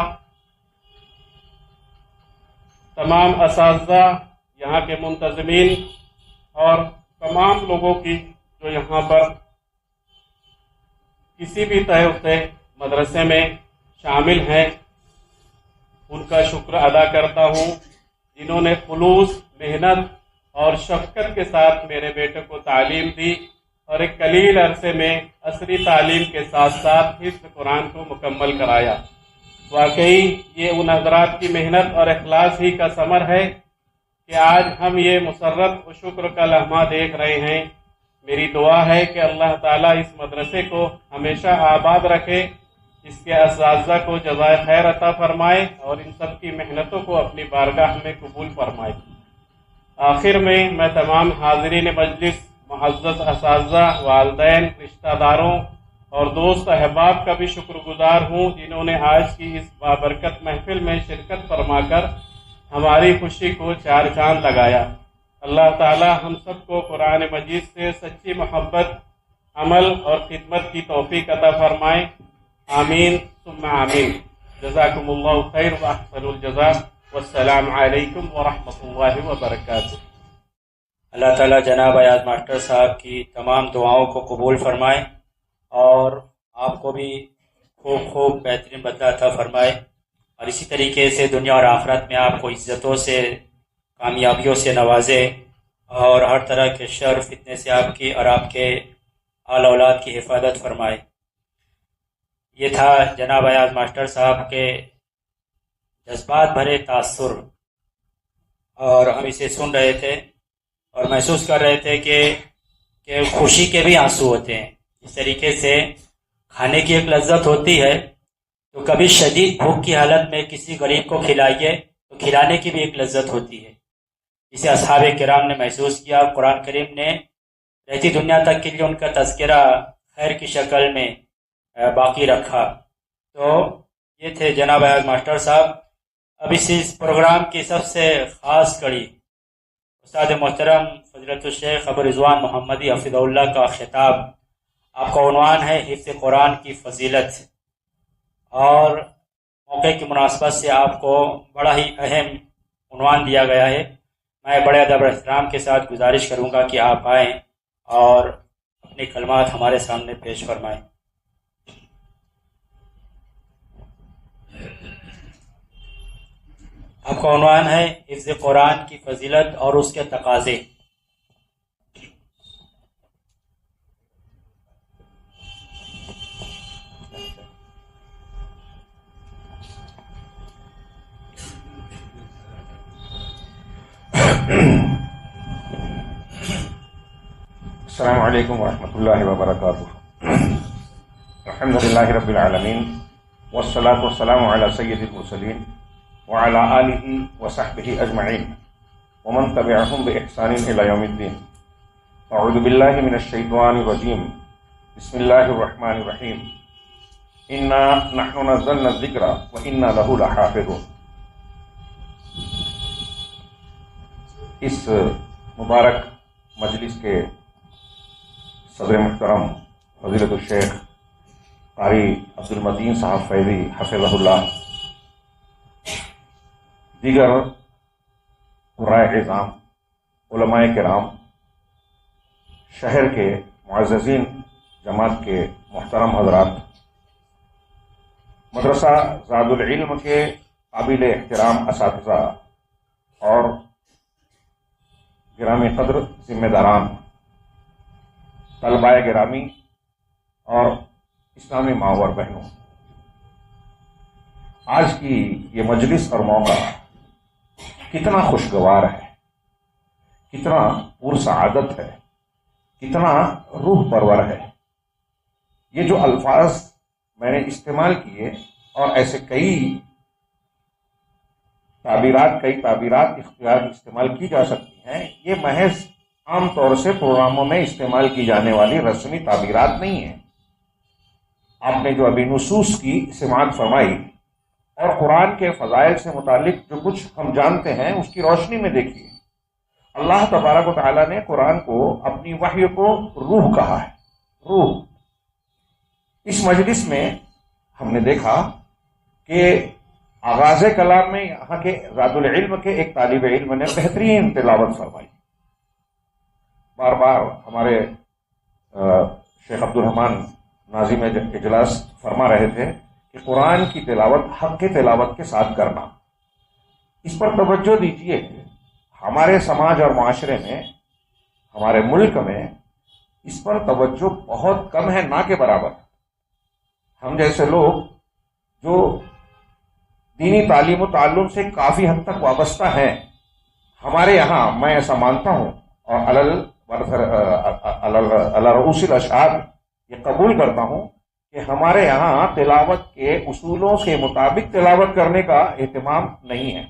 یہاں کے منتظمین اور تمام لوگوں کی جو یہاں پر کسی بھی طرح سے مدرسے میں شامل ہیں، ان کا شکر ادا کرتا ہوں، جنہوں نے خلوص، محنت اور شفقت کے ساتھ میرے بیٹے کو تعلیم دی اور ایک قلیل عرصے میں عصری تعلیم کے ساتھ ساتھ حفظ قرآن کو مکمل کرایا۔ واقعی یہ ان حضرات کی محنت اور اخلاص ہی کا ثمر ہے کہ آج ہم یہ مسرت و شکر کا لمحہ دیکھ رہے ہیں۔ میری دعا ہے کہ اللہ تعالیٰ اس مدرسے کو ہمیشہ آباد رکھے، اس کے اساتذہ کو جزائے خیر عطا فرمائے اور ان سب کی محنتوں کو اپنی بارگاہ میں قبول فرمائے۔ آخر میں تمام حاضرین مجلس، معزز اساتذہ، والدین، رشتہ داروں اور دوست احباب کا بھی شکر گزار ہوں جنہوں نے آج کی اس بابرکت محفل میں شرکت فرما کر ہماری خوشی کو چار چاند لگایا۔ اللہ تعالی ہم سب کو قرآن مجید سے سچی محبت، عمل اور خدمت کی توفیق عطا فرمائے۔ آمین ثم آمین۔ جزاکم اللہ خیر و احسن الجزاء، والسلام علیکم ورحمۃ اللہ وبرکاتہ۔ اللہ تعالیٰ جناب ایاز ماسٹر صاحب کی تمام دعاؤں کو قبول فرمائے اور آپ کو بھی خوب بہترین بدلہ عطا فرمائے، اور اسی طریقے سے دنیا اور آخرت میں آپ کو عزتوں سے، کامیابیوں سے نوازے اور ہر طرح کے شر فتنے سے آپ کی اور آپ کے آل اولاد کی حفاظت فرمائے۔ یہ تھا جناب ایاز ماسٹر صاحب کے جذبات بھرے تاثر، اور ہم اسے سن رہے تھے اور محسوس کر رہے تھے کہ خوشی کے بھی آنسو ہوتے ہیں۔ اس طریقے سے کھانے کی ایک لذت ہوتی ہے، تو کبھی شدید بھوک کی حالت میں کسی غریب کو کھلائیے تو کھلانے کی بھی ایک لذت ہوتی ہے۔ اسے اصحاب کرام نے محسوس کیا، قرآن کریم نے رہتی دنیا تک کے لیے ان کا تذکرہ خیر کی شکل میں باقی رکھا۔ تو یہ تھے جناب ایاز ماسٹر صاحب۔ اب اس پروگرام کی سب سے خاص کڑی استاد محترم فضیلت الشیخ ابو رضوان محمدی حفظہ اللہ کا خطاب۔ آپ کا عنوان ہے حفظ قرآن کی فضیلت، اور موقع کی مناسبت سے آپ کو بڑا ہی اہم عنوان دیا گیا ہے۔ میں بڑے ادب و احترام کے ساتھ گزارش کروں گا کہ آپ آئیں اور اپنے کلمات ہمارے سامنے پیش فرمائیں۔ آپ کا عنوان ہے حفظ قرآن کی فضیلت اور اس کے تقاضے۔ السلام علیکم ورحمۃ اللہ وبرکاتہ. الحمد للہ رب العالمین والصلاة والسلام علی سید المرسلین وعلی آلہ وصحبہ اجمعین ومن تبعہم بإحسان الی یوم الدین. اعوذ باللہ من الشیطان الرجیم. بسم اللہ الرحمن الرحیم. انا نحن نزلنا الذکر وانا لہ لحافظون. اس مبارک مجلس کے صدر محترم فضیلت الشیخ قاری عبد المتین صاحب فیضی حفظہ اللہ، دیگر قرائے اعظام، علماء کرام، شہر کے معززین جماعت کے محترم حضرات، مدرسہ زاد العلم کے قابل احترام اساتذہ اور گرامی قدر ذمہ داران، طلباء گرامی اور اسلامی ماں اور بہنوں، آج کی یہ مجلس اور موقع کتنا خوشگوار ہے، کتنا پرسعادت ہے، کتنا روح پرور ہے. یہ جو الفاظ میں نے استعمال کیے اور ایسے کئی تعبیرات استعمال کی جا سکتی ہیں، یہ محض عام طور سے پروگراموں میں استعمال کی جانے والی رسمی تعبیرات نہیں ہیں. آپ نے جو ابھی نصوص کی سماعت فرمائی اور قرآن کے فضائل سے متعلق جو کچھ ہم جانتے ہیں اس کی روشنی میں دیکھیے، اللہ تبارک و تعالیٰ نے قرآن کو اپنی وحی کو روح کہا ہے. روح. اس مجلس میں ہم نے دیکھا کہ آغاز کلام میں یہاں کے زاد العلم کے ایک طالب علم نے بہترین تلاوت فرمائی. بار بار ہمارے شیخ عبد الرحمن ناظم اجلاس فرما رہے تھے کہ قرآن کی تلاوت حق تلاوت کے ساتھ کرنا. اس پر توجہ دیجیے. ہمارے سماج اور معاشرے میں، ہمارے ملک میں اس پر توجہ بہت کم ہے، نہ کے برابر. ہم جیسے لوگ جو دینی تعلیم و تعلم سے کافی حد تک وابستہ ہیں، ہمارے یہاں میں ایسا مانتا ہوں اور رؤوس الاشعار یہ قبول کرتا ہوں کہ ہمارے یہاں تلاوت کے اصولوں کے مطابق تلاوت کرنے کا اہتمام نہیں ہے.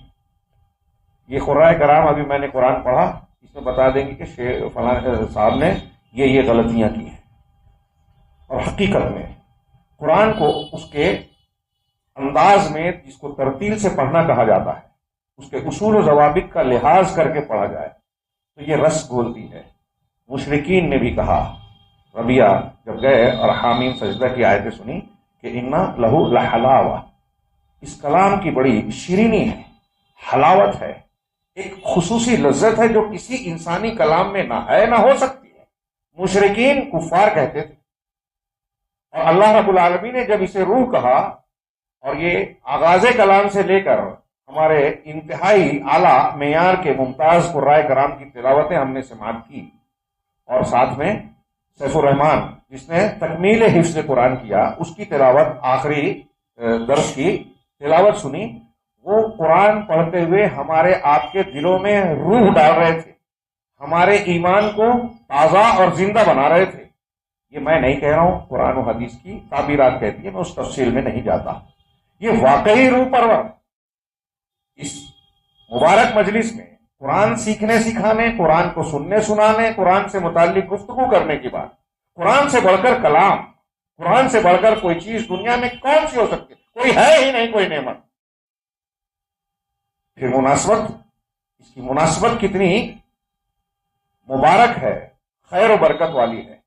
یہ قرائے کرام، ابھی میں نے قرآن پڑھا، اس میں بتا دیں گے کہ فلاں صاحب نے یہ غلطیاں کی ہیں. اور حقیقت میں قرآن کو اس کے انداز میں، جس کو ترتیل سے پڑھنا کہا جاتا ہے، اس کے اصول و ضوابط کا لحاظ کر کے پڑھا جائے تو یہ رس بولتی ہے. مشرکین نے بھی کہا، ربیہ جب گئے اور حامیم سجدہ کی آیتیں سنی کہ انا لہو لحلاوہ، اس کلام کی بڑی شیرینی ہے، حلاوت ہے، ایک خصوصی لذت ہے جو کسی انسانی کلام میں نہ ہے، نہ ہو سکتی ہے. مشرکین کفار کہتے تھے. اور اللہ رب العالمین نے جب اسے روح کہا، اور یہ آغاز کلام سے لے کر ہمارے انتہائی اعلیٰ معیار کے ممتاز قرائے کرام کی تلاوتیں ہم نے سماعت کی، اور ساتھ میں سیف الرحمان جس نے تکمیل حفظ قرآن کیا، اس کی تلاوت، آخری درس کی تلاوت سنی. وہ قرآن پڑھتے ہوئے ہمارے آپ کے دلوں میں روح ڈال رہے تھے، ہمارے ایمان کو تازہ اور زندہ بنا رہے تھے. یہ میں نہیں کہہ رہا ہوں، قرآن و حدیث کی تعبیرات کہتی ہے، میں اس تفصیل میں نہیں جاتا. یہ واقعی روح پرور. اس مبارک مجلس میں قرآن سیکھنے سکھانے، قرآن کو سننے سنانے، قرآن سے متعلق گفتگو کرنے کی بات، قرآن سے بڑھ کر کلام، قرآن سے بڑھ کر کوئی چیز دنیا میں کون سی ہو سکتی؟ کوئی ہے ہی نہیں، کوئی نعمت. پھر مناسبت، اس کی مناسبت کتنی مبارک ہے، خیر و برکت والی ہے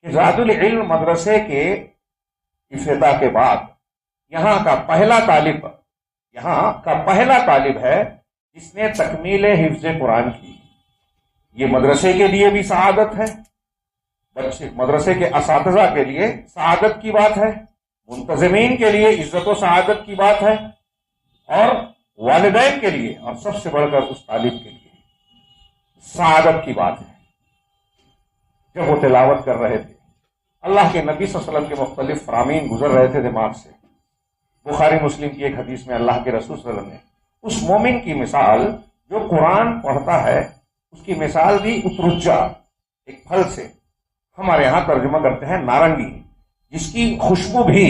کہ زاد العلم مدرسے کے افتتاح کے بعد یہاں کا پہلا طالب ہے جس نے تکمیل حفظ قرآن کی. یہ مدرسے کے لیے بھی سعادت ہے، مدرسے کے اساتذہ کے لیے سعادت کی بات ہے، منتظمین کے لیے عزت و سعادت کی بات ہے، اور والدین کے لیے، اور سب سے بڑھ کر اس طالب کے لیے سعادت کی بات ہے. جب وہ تلاوت کر رہے تھے، اللہ کے نبی صلی اللہ علیہ وسلم کے مختلف فرامین گزر رہے تھے دماغ سے. بخاری مسلم کی ایک حدیث میں اللہ کے رسول صلی اللہ علیہ وسلم نے اس مومن کی مثال جو قرآن پڑھتا ہے، اس کی مثال دی اترجا، ایک پھل سے ہمارے یہاں ترجمہ کرتے ہیں نارنگی، جس کی خوشبو بھی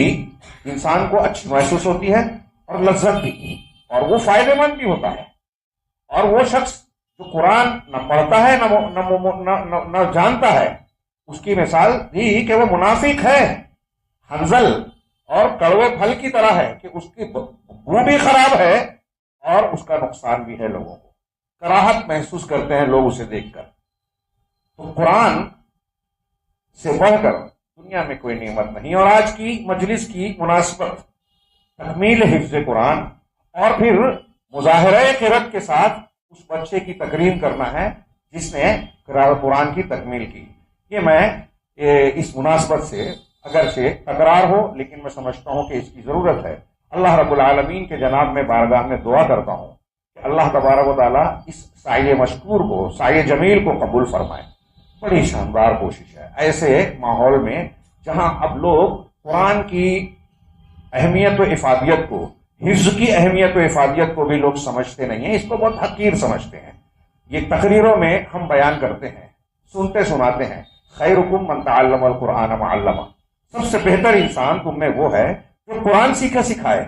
انسان کو اچھی محسوس ہوتی ہے اور لذت بھی، اور وہ فائدہ مند بھی ہوتا ہے۔ اور وہ شخص جو قرآن نہ پڑھتا ہے نہ جانتا ہے، اس کی مثال دی کہ وہ منافق ہے، حنظل اور کڑوے پھل کی طرح ہے کہ اس کی بو بھی خراب ہے اور اس کا نقصان بھی ہے، لوگوں کو کراہت محسوس کرتے ہیں لوگ اسے دیکھ کر۔ تو قرآن سے بڑھ کر دنیا میں کوئی نعمت نہیں۔ اور آج کی مجلس کی مناسبت تکمیل حفظ قرآن اور پھر مظاہرہ قرأت کے ساتھ اس بچے کی تکریم کرنا ہے جس نے قرآن کی تکمیل کی۔ یہ میں اس مناسبت سے اگرچہ تکرار ہو لیکن میں سمجھتا ہوں کہ اس کی ضرورت ہے۔ اللہ رب العالمین کے جناب میں بارگاہ میں دعا کرتا ہوں کہ اللہ تبارک و تعالیٰ اس سعی مشکور کو، سعی جمیل کو قبول فرمائے۔ بڑی شاندار کوشش ہے ایسے ماحول میں جہاں اب لوگ قرآن کی اہمیت و افادیت کو، حفظ کی اہمیت و افادیت کو بھی لوگ سمجھتے نہیں ہیں، اس کو بہت حقیر سمجھتے ہیں۔ یہ تقریروں میں ہم بیان کرتے ہیں، سنتے سناتے ہیں، خیرکم من تعلم القرآن وعلمہ، سب سے بہتر انسان تم میں وہ ہے جو قرآن سیکھا سکھائے،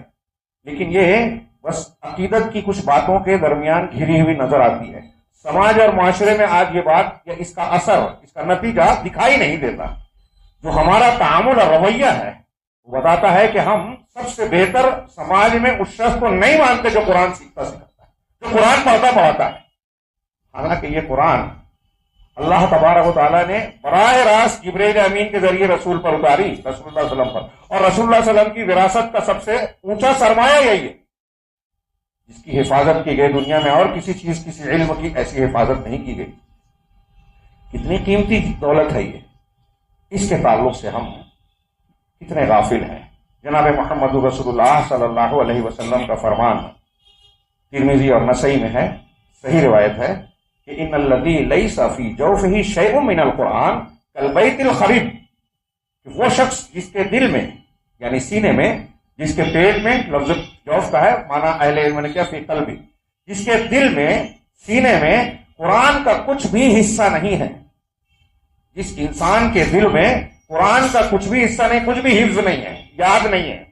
لیکن یہ بس عقیدت کی کچھ باتوں کے درمیان گھری ہوئی نظر آتی ہے۔ سماج اور معاشرے میں آج یہ بات یا اس کا اثر، اس کا نتیجہ دکھائی نہیں دیتا۔ جو ہمارا تعامل اور رویہ ہے وہ بتاتا ہے کہ ہم سب سے بہتر سماج میں اس شخص کو نہیں مانتے جو قرآن سیکھتا سکھاتا ہے، جو قرآن پڑھتا پڑھاتا ہے۔ حالانکہ یہ قرآن اللہ تبارک و تعالیٰ نے براہ راست جبرائیل امین کے ذریعے رسول پر اتاری، رسول اللہ صلی اللہ علیہ وسلم پر، اور رسول اللہ صلی اللہ علیہ وسلم کی وراثت کا سب سے اونچا سرمایہ یہی ہے جس کی حفاظت کی گئی۔ دنیا میں اور کسی چیز، کسی علم کی ایسی حفاظت نہیں کی گئی۔ کتنی قیمتی دولت ہے یہ، اس کے تعلق سے ہم کتنے غافل ہیں۔ جناب محمد رسول اللہ صلی اللہ علیہ وسلم کا فرمان ترمذی اور نسائی میں ہے، صحیح روایت ہے کہ ان الذی لیس فی جوفہ شیء من القرآن کالبیت الخریب، کہ وہ شخص جس کے دل میں یعنی سینے میں، جس کے پیٹ میں، لفظ جوف کا ہے معنی اہل علم نے کیا فی قلبی، جس کے دل میں، سینے میں قرآن کا کچھ بھی حصہ نہیں ہے، جس انسان کے دل میں قرآن کا کچھ بھی حصہ نہیں، کچھ بھی حفظ نہیں ہے، یاد نہیں ہے،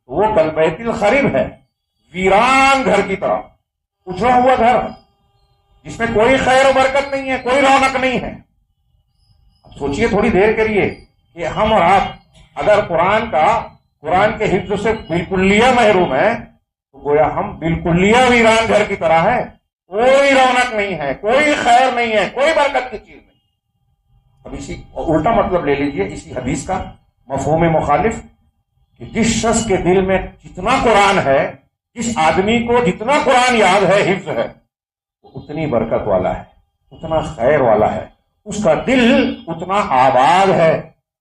وہ کالبیت الخریب ہے، ویران گھر کی طرح، اجڑا ہوا گھر جس میں کوئی خیر و برکت نہیں ہے، کوئی رونق نہیں ہے۔ اب سوچئے تھوڑی دیر کے لیے کہ ہم اور آپ اگر قرآن کے حفظ سے بالکلیہ محروم ہیں تو گویا ہم بالکلیہ ویران گھر کی طرح ہے، کوئی رونق نہیں ہے، کوئی خیر نہیں ہے، کوئی برکت کی چیز نہیں۔ اب اسی الٹا مطلب لے لیجئے اسی حدیث کا، مفہوم مخالف، کہ جس شخص کے دل میں جتنا قرآن ہے، جس آدمی کو جتنا قرآن یاد ہے، حفظ ہے، وہ اتنی برکت والا ہے، اتنا خیر والا ہے، اس کا دل اتنا آباد ہے،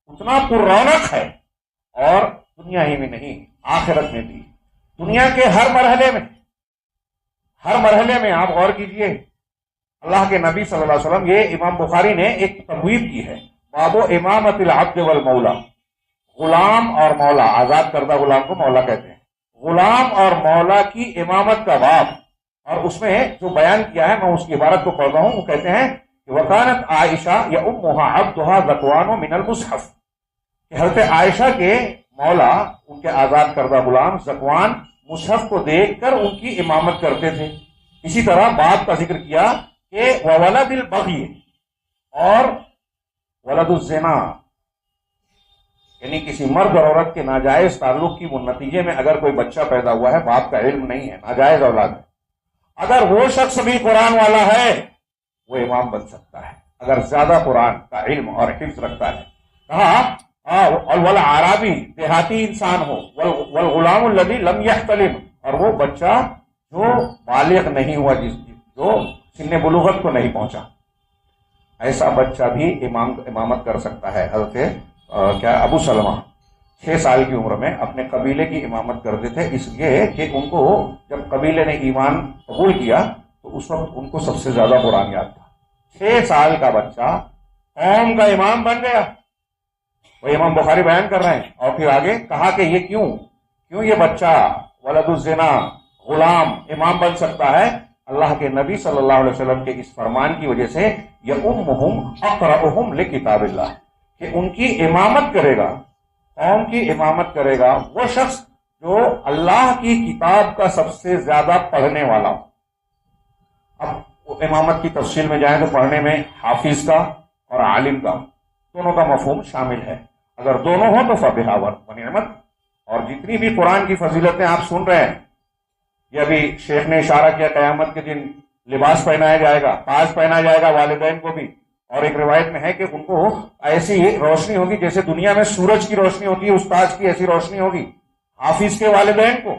اتنا پر رونق ہے، اور دنیا ہی میں نہیں آخرت میں بھی، دنیا کے ہر مرحلے میں آپ غور کیجئے۔ اللہ کے نبی صلی اللہ علیہ وسلم، یہ امام بخاری نے ایک تبویب کی ہے، باب امامت العبد والمولا، غلام اور مولا، آزاد کردہ غلام کو مولا کہتے ہیں، غلام اور مولا کی امامت کا باب، اور اس میں جو بیان کیا ہے میں اس کی عبارت کو پڑھ رہا ہوں۔ وہ کہتے ہیں کہ وکانت عائشہ یؤمھا عبدھا ذکوان من المصحف، کہ حضرت عائشہ کے مولا، ان کے آزاد کردہ غلام ذکوان، مصحف کو دیکھ کر ان کی امامت کرتے تھے۔ اسی طرح بات کا ذکر کیا کہ وولد البغی، اور ولد الزنا، یعنی کسی مرد اور عورت کے ناجائز تعلق کی نتیجے میں اگر کوئی بچہ پیدا ہوا ہے، باپ کا علم نہیں ہے، ناجائز اولاد ہے، اگر وہ شخص بھی قرآن والا ہے وہ امام بن سکتا ہے، اگر زیادہ قرآن کا علم اور حفظ رکھتا ہے۔ کہا والعرابی، دیہاتی انسان ہو، والغلام الذی لم یحتلم، اور وہ بچہ جو بالغ نہیں ہوا، جو سن بلوغت کو نہیں پہنچا، ایسا بچہ بھی امامت کر سکتا ہے۔ حضرت ابو سلمہ 6 سال کی عمر میں اپنے قبیلے کی امامت کرتے تھے، اس لیے کہ ان کو جب قبیلے نے ایمان قبول کیا تو اس وقت ان کو سب سے زیادہ قرآن یاد تھا۔ 6 سال کا بچہ قوم کا امام بن گیا، وہ امام بخاری بیان کر رہے ہیں۔ اور پھر آگے کہا کہ یہ کیوں یہ بچہ ولد الزنا، غلام، امام بن سکتا ہے؟ اللہ کے نبی صلی اللہ علیہ وسلم کے اس فرمان کی وجہ سے، یؤمھم اقرأھم لکتاب اللہ، کہ ان کی امامت کرے گا، قوم کی امامت کرے گا وہ شخص جو اللہ کی کتاب کا سب سے زیادہ پڑھنے والا ہو۔ اب امامت کی تفصیل میں جائیں تو پڑھنے میں حافظ کا اور عالم کا دونوں کا مفہوم شامل ہے۔ اگر دونوں ہوں تو فبہا ونعمت۔ اور جتنی بھی قرآن کی فضیلتیں آپ سن رہے ہیں، یہ ابھی شیخ نے اشارہ کیا قیامت کے دن لباس پہنایا جائے گا، تاج پہنایا جائے گا والدین کو بھی، اور ایک روایت میں ہے کہ ان کو ایسی روشنی ہوگی جیسے دنیا میں سورج کی روشنی ہوتی ہے، اس تاج کی ایسی روشنی ہوگی حافظ کے والدین کو۔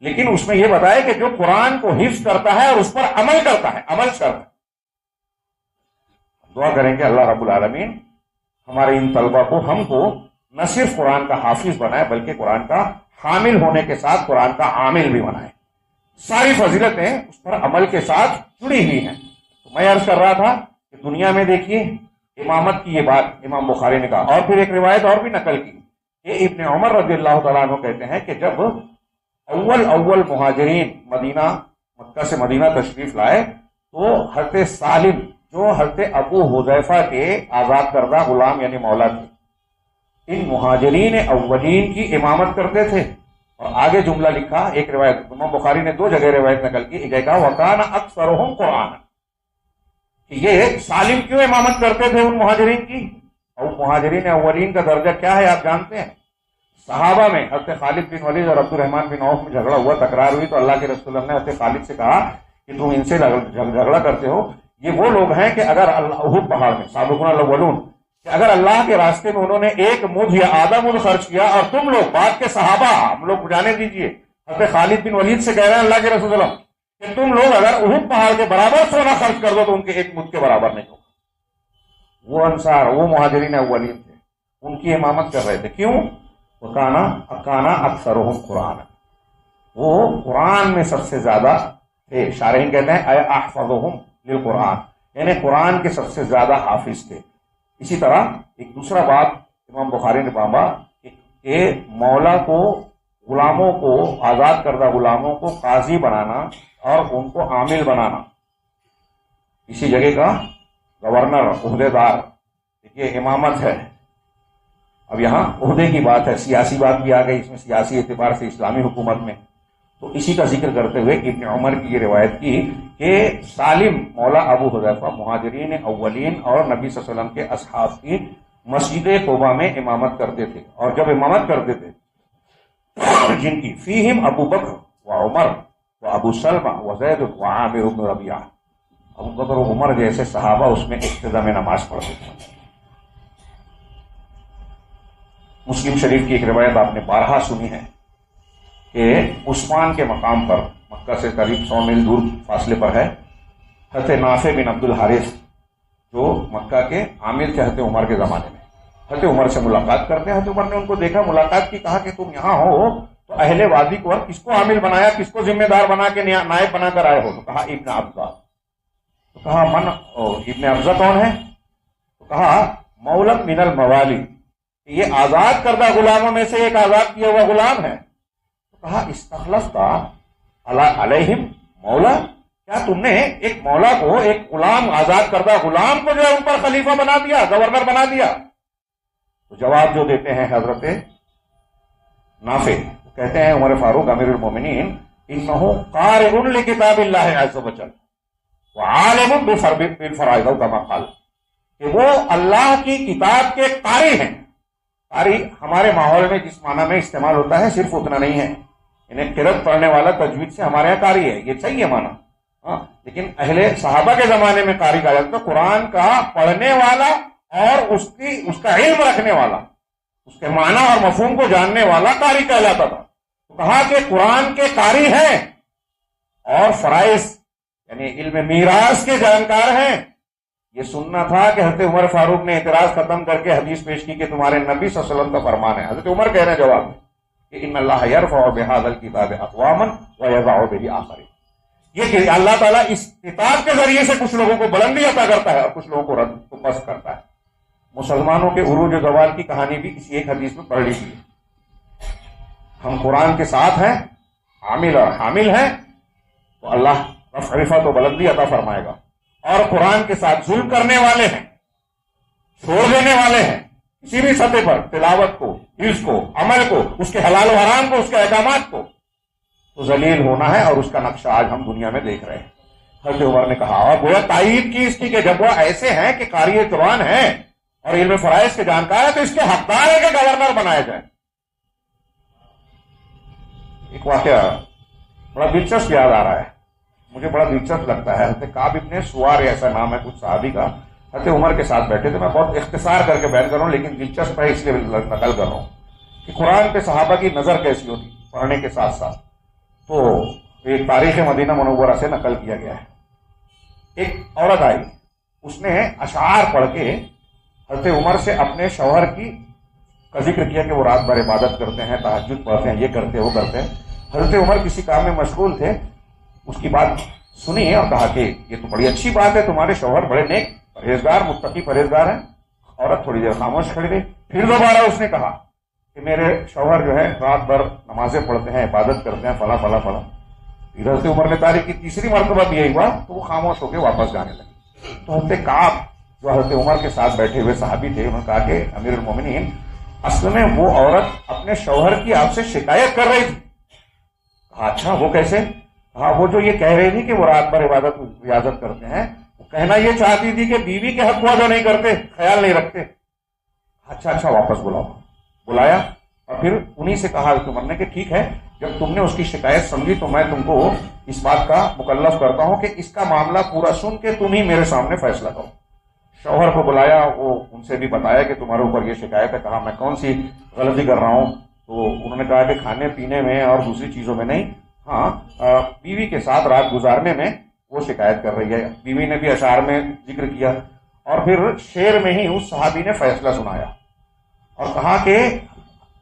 لیکن اس میں یہ بتایا کہ جو قرآن کو حفظ کرتا ہے اور اس پر عمل کرتا ہے، عمل شرط ہے۔ دعا کریں کہ اللہ رب العالمین ہمارے ان طلبہ کو، ہم کو نہ صرف قرآن کا حافظ بنائے بلکہ قرآن کا حامل ہونے کے ساتھ قرآن کا عامل بھی بنائے۔ ساری فضیلتیں اس پر عمل کے ساتھ جڑی ہوئی ہیں۔ تو میں عرض کر رہا تھا کہ دنیا میں دیکھیے امامت کی یہ بات امام بخاری نے کہا، اور پھر ایک روایت اور بھی نقل کی کہ ابن عمر رضی اللہ تعالیٰ عنہ کہتے ہیں کہ جب اول مہاجرین مکہ سے مدینہ تشریف لائے تو حضرت سالم جو حضرت ابو حذیفہ کے آزاد کردہ غلام یعنی مولا تھے، ان مہاجرین اولین کی امامت کرتے تھے۔ اور آگے جملہ لکھا، ایک روایت امام بخاری نے 2 جگہ روایت نقل کی، ایک جگہ وَكَانَ أَكْثَرُهُمْ قُرْآنًا، کہ یہ سالم کیوں امامت کرتے تھے ان مہاجرین کی؟ اور مہاجرین اولین کا درجہ کیا ہے آپ جانتے ہیں؟ صحابہ میں حضرت خالد بن ولید اور عبد الرحمن بن عوف میں جھگڑا ہوا، تکرار ہوئی، تو اللہ کے رسول نے حضرت خالد سے کہا کہ تم ان سے جھگڑا کرتے ہو، یہ وہ لوگ ہیں کہ اگر احد پہاڑ میں سابقون الاولون، کہ اگر اللہ کے راستے میں انہوں نے 1 مدھ یا آدھا مدھ خرچ کیا اور تم لوگ بعد کے صحابہ ہم لوگ جانے دیجئے، حضرت خالد بن ولید سے کہہ رہے ہیں اللہ کے رسول اللہ کہ تم لوگ اگر احد پہاڑ کے برابر سونا خرچ کر دو تو ان کے 1 مدھ کے برابر نہیں ہوگا۔ وہ انصار، وہ مہاجرین اولین تھے، ان کی امامت کر رہے تھے، کیوں؟ وَكَانَ أَكْثَرُهُمْ قُرْآنًا، وہ قرآن میں سب سے زیادہ تھے۔ شارحین کہتے ہیں اے احفظہم للقرآن، یعنی قرآن کے سب سے زیادہ حافظ تھے۔ اسی طرح ایک دوسرا بات امام بخاری نے پاما کہ مولا کو، غلاموں کو، آزاد کردہ غلاموں کو قاضی بنانا اور ان کو عامل بنانا، اسی جگہ کا گورنر، عہدے دار، یہ امامت ہے۔ اب یہاں عہدے کی بات ہے، سیاسی بات بھی آ گئی اس میں، سیاسی اعتبار سے اسلامی حکومت میں، تو اسی کا ذکر کرتے ہوئے ابن عمر کی یہ روایت کی کہ سالم مولا ابو حذیفہ مہاجرین اولین اور نبی صلی اللہ علیہ وسلم کے اصحاب کی مسجد قباء میں امامت کرتے تھے، اور جب امامت کرتے تھے جن کی فیہم ابو بکر و عمر و ابو سلمہ و زید و عامر بن ربیعہ، ابو بکر و عمر جیسے صحابہ اس میں اقتداء میں نماز پڑھتے تھے۔ مسلم شریف کی ایک روایت آپ نے بارہا سنی ہے کہ عثمان کے مقام پر، مکہ سے قریب 100 میل دور فاصلے پر ہے، حضرت نافع بن عبد الحارث جو مکہ کے عامل تھے حضرت عمر کے زمانے میں، حضرت عمر سے ملاقات کرتے ہیں۔ حضرت عمر نے ان کو دیکھا، ملاقات کی، کہا کہ تم یہاں ہو تو اہل وادی کو کس کو عامل بنایا، کس کو ذمہ دار بنا کے نائب بنا کر آئے ہو؟ تو کہا ابن عبدہ۔ تو کہا ابن عبدہ کون ہے؟ تو کہا مولا من الموالی، یہ آزاد کردہ غلاموں میں سے ایک آزاد کیا ہوا غلام ہے۔ تو کہا استخلفت علیہم مولا، کیا تم نے ایک مولا کو، ایک غلام، آزاد کردہ غلام کو جو ہے ان پر خلیفہ بنا دیا، گورنر بنا دیا؟ تو جواب جو دیتے ہیں حضرت نافع، کہتے ہیں عمر فاروق امیر المومنین انہ قارئ لکتاب اللہ عز وجل وعالم بالفرائض کما قال، کہ وہ اللہ کی کتاب کے قاری ہیں۔ قاری ہمارے ماحول میں جس معنی میں استعمال ہوتا ہے صرف اتنا نہیں ہے، انہیں قرأت پڑھنے والا تجوید سے ہمارے یہاں قاری ہے، یہ صحیح ہے معنی، لیکن اہل صحابہ کے زمانے میں قاری کہا جاتا ہے قرآن کا پڑھنے والا اور اس کا علم رکھنے والا، اس کے معنی اور مفہوم کو جاننے والا قاری کہلاتا تھا۔ تو کہا کہ قرآن کے قاری ہیں اور فرائض یعنی علم میراث کے جانکار ہیں۔ یہ سننا تھا کہ حضرت عمر فاروق نے اعتراض ختم کر کے حدیث پیش کی کہ تمہارے نبی صلی اللہ علیہ وسلم کا فرمان ہے۔ حضرت عمر کہہ رہے ہیں جواب میں کہ ان اللہ یرفع بہذا الکتاب اقواما ویضع بہ آخرین، یہ کہ اللہ تعالیٰ اس کتاب کے ذریعے سے کچھ لوگوں کو بلندی عطا کرتا ہے اور کچھ لوگوں کو رد کو پست کرتا ہے۔ مسلمانوں کے عروج و زوال کی کہانی بھی اسی ایک حدیث میں پڑھ لیجیے۔ ہم قرآن کے ساتھ ہیں، عامل اور حامل ہیں، تو اللہ رفعت و بلندی عطا فرمائے گا، اور قرآن کے ساتھ ظلم کرنے والے ہیں، چھوڑ دینے والے ہیں کسی بھی سطح پر تلاوت کو، حفظ کو، عمل کو، اس کے حلال و حرام کو، اس کے احکامات کو، تو ذلیل ہونا ہے، اور اس کا نقشہ آج ہم دنیا میں دیکھ رہے ہیں۔ حضرت عمر نے کہا اور گویا تائید کی اس کی کہ جب وہ ایسے ہیں کہ قاری قرآن ہیں اور علم فرائض کے جانکار ہے تو اس کے حقدار ہے کہ گورنر بنایا جائے۔ ایک واقعہ بڑا دلچسپ یاد آ رہا ہے، مجھے بڑا دلچسپ لگتا ہے۔ حضرت کعب ابن سوار ایسا نام ہے کچھ صحابی کا، حضرت عمر کے ساتھ بیٹھے تھے۔ میں بہت اختصار کر کے بیان کر رہا ہوں لیکن دلچسپ ہے اس لیے نقل کر رہا ہوں کہ قرآن پہ صحابہ کی نظر کیسی ہوتی پڑھنے کے ساتھ ساتھ۔ تو ایک تاریخ مدینہ منورہ سے نقل کیا گیا ہے، ایک عورت آئی، اس نے اشعار پڑھ کے حضرت عمر سے اپنے شوہر کا ذکر کیا کہ وہ رات بھر عبادت کرتے ہیں، تہجد پڑھتے ہیں، یہ کرتے ہیں وہ کرتے ہیں۔ حضرت عمر کسی کام میں مشغول تھے، اس کی بات سنی اور کہا کہ یہ تو بڑی اچھی بات ہے، تمہارے شوہر بڑے نیک پرہیزگار متقی پرہیزگار ہیں۔ عورت تھوڑی دیر خاموش کھڑی رہی، پھر دوبارہ اس نے کہا کہ میرے شوہر جو ہے رات بھر نمازیں پڑھتے ہیں، عبادت کرتے ہیں، فلاں فلاں فلاں۔ حضرت عمر نے تاریخ کی تیسری مرتبہ بھی یہی ہوا تو وہ خاموش ہو کے واپس جانے لگے۔ تو حضرت کعب جو حضرت عمر کے ساتھ بیٹھے ہوئے صحابی تھے، انہوں نے کہا کہ امیر المومنین اصل میں وہ عورت اپنے شوہر کی آپ سے شکایت کر رہی تھی۔ کہا اچھا وہ کیسے؟ کہا وہ جو یہ کہہ رہی تھی کہ وہ رات بھر عبادت ریاضت کرتے ہیں، وہ کہنا یہ چاہتی تھی کہ بیوی کے حق کو ادا نہیں کرتے، خیال نہیں رکھتے۔ اچھا واپس بلایا اور پھر انہی سے کہا حضرت عمر نے کہ ٹھیک ہے، جب تم نے اس کی شکایت سمجھی تو میں تم کو اس بات کا مکلف کرتا ہوں کہ اس کا معاملہ پورا سن کے تم ہی میرے سامنے فیصلہ کرو۔ شوہر کو بلایا، وہ ان سے بھی بتایا کہ تمہارے اوپر یہ شکایت ہے۔ کہا میں کون سی غلطی کر رہا ہوں؟ تو انہوں نے کہا کہ کھانے پینے میں اور دوسری چیزوں میں نہیں، ہاں بیوی کے ساتھ رات گزارنے میں وہ شکایت کر رہی ہے۔ بیوی نے بھی اشعار میں ذکر کیا اور پھر شعر میں ہی اس صحابی نے فیصلہ سنایا اور کہا کہ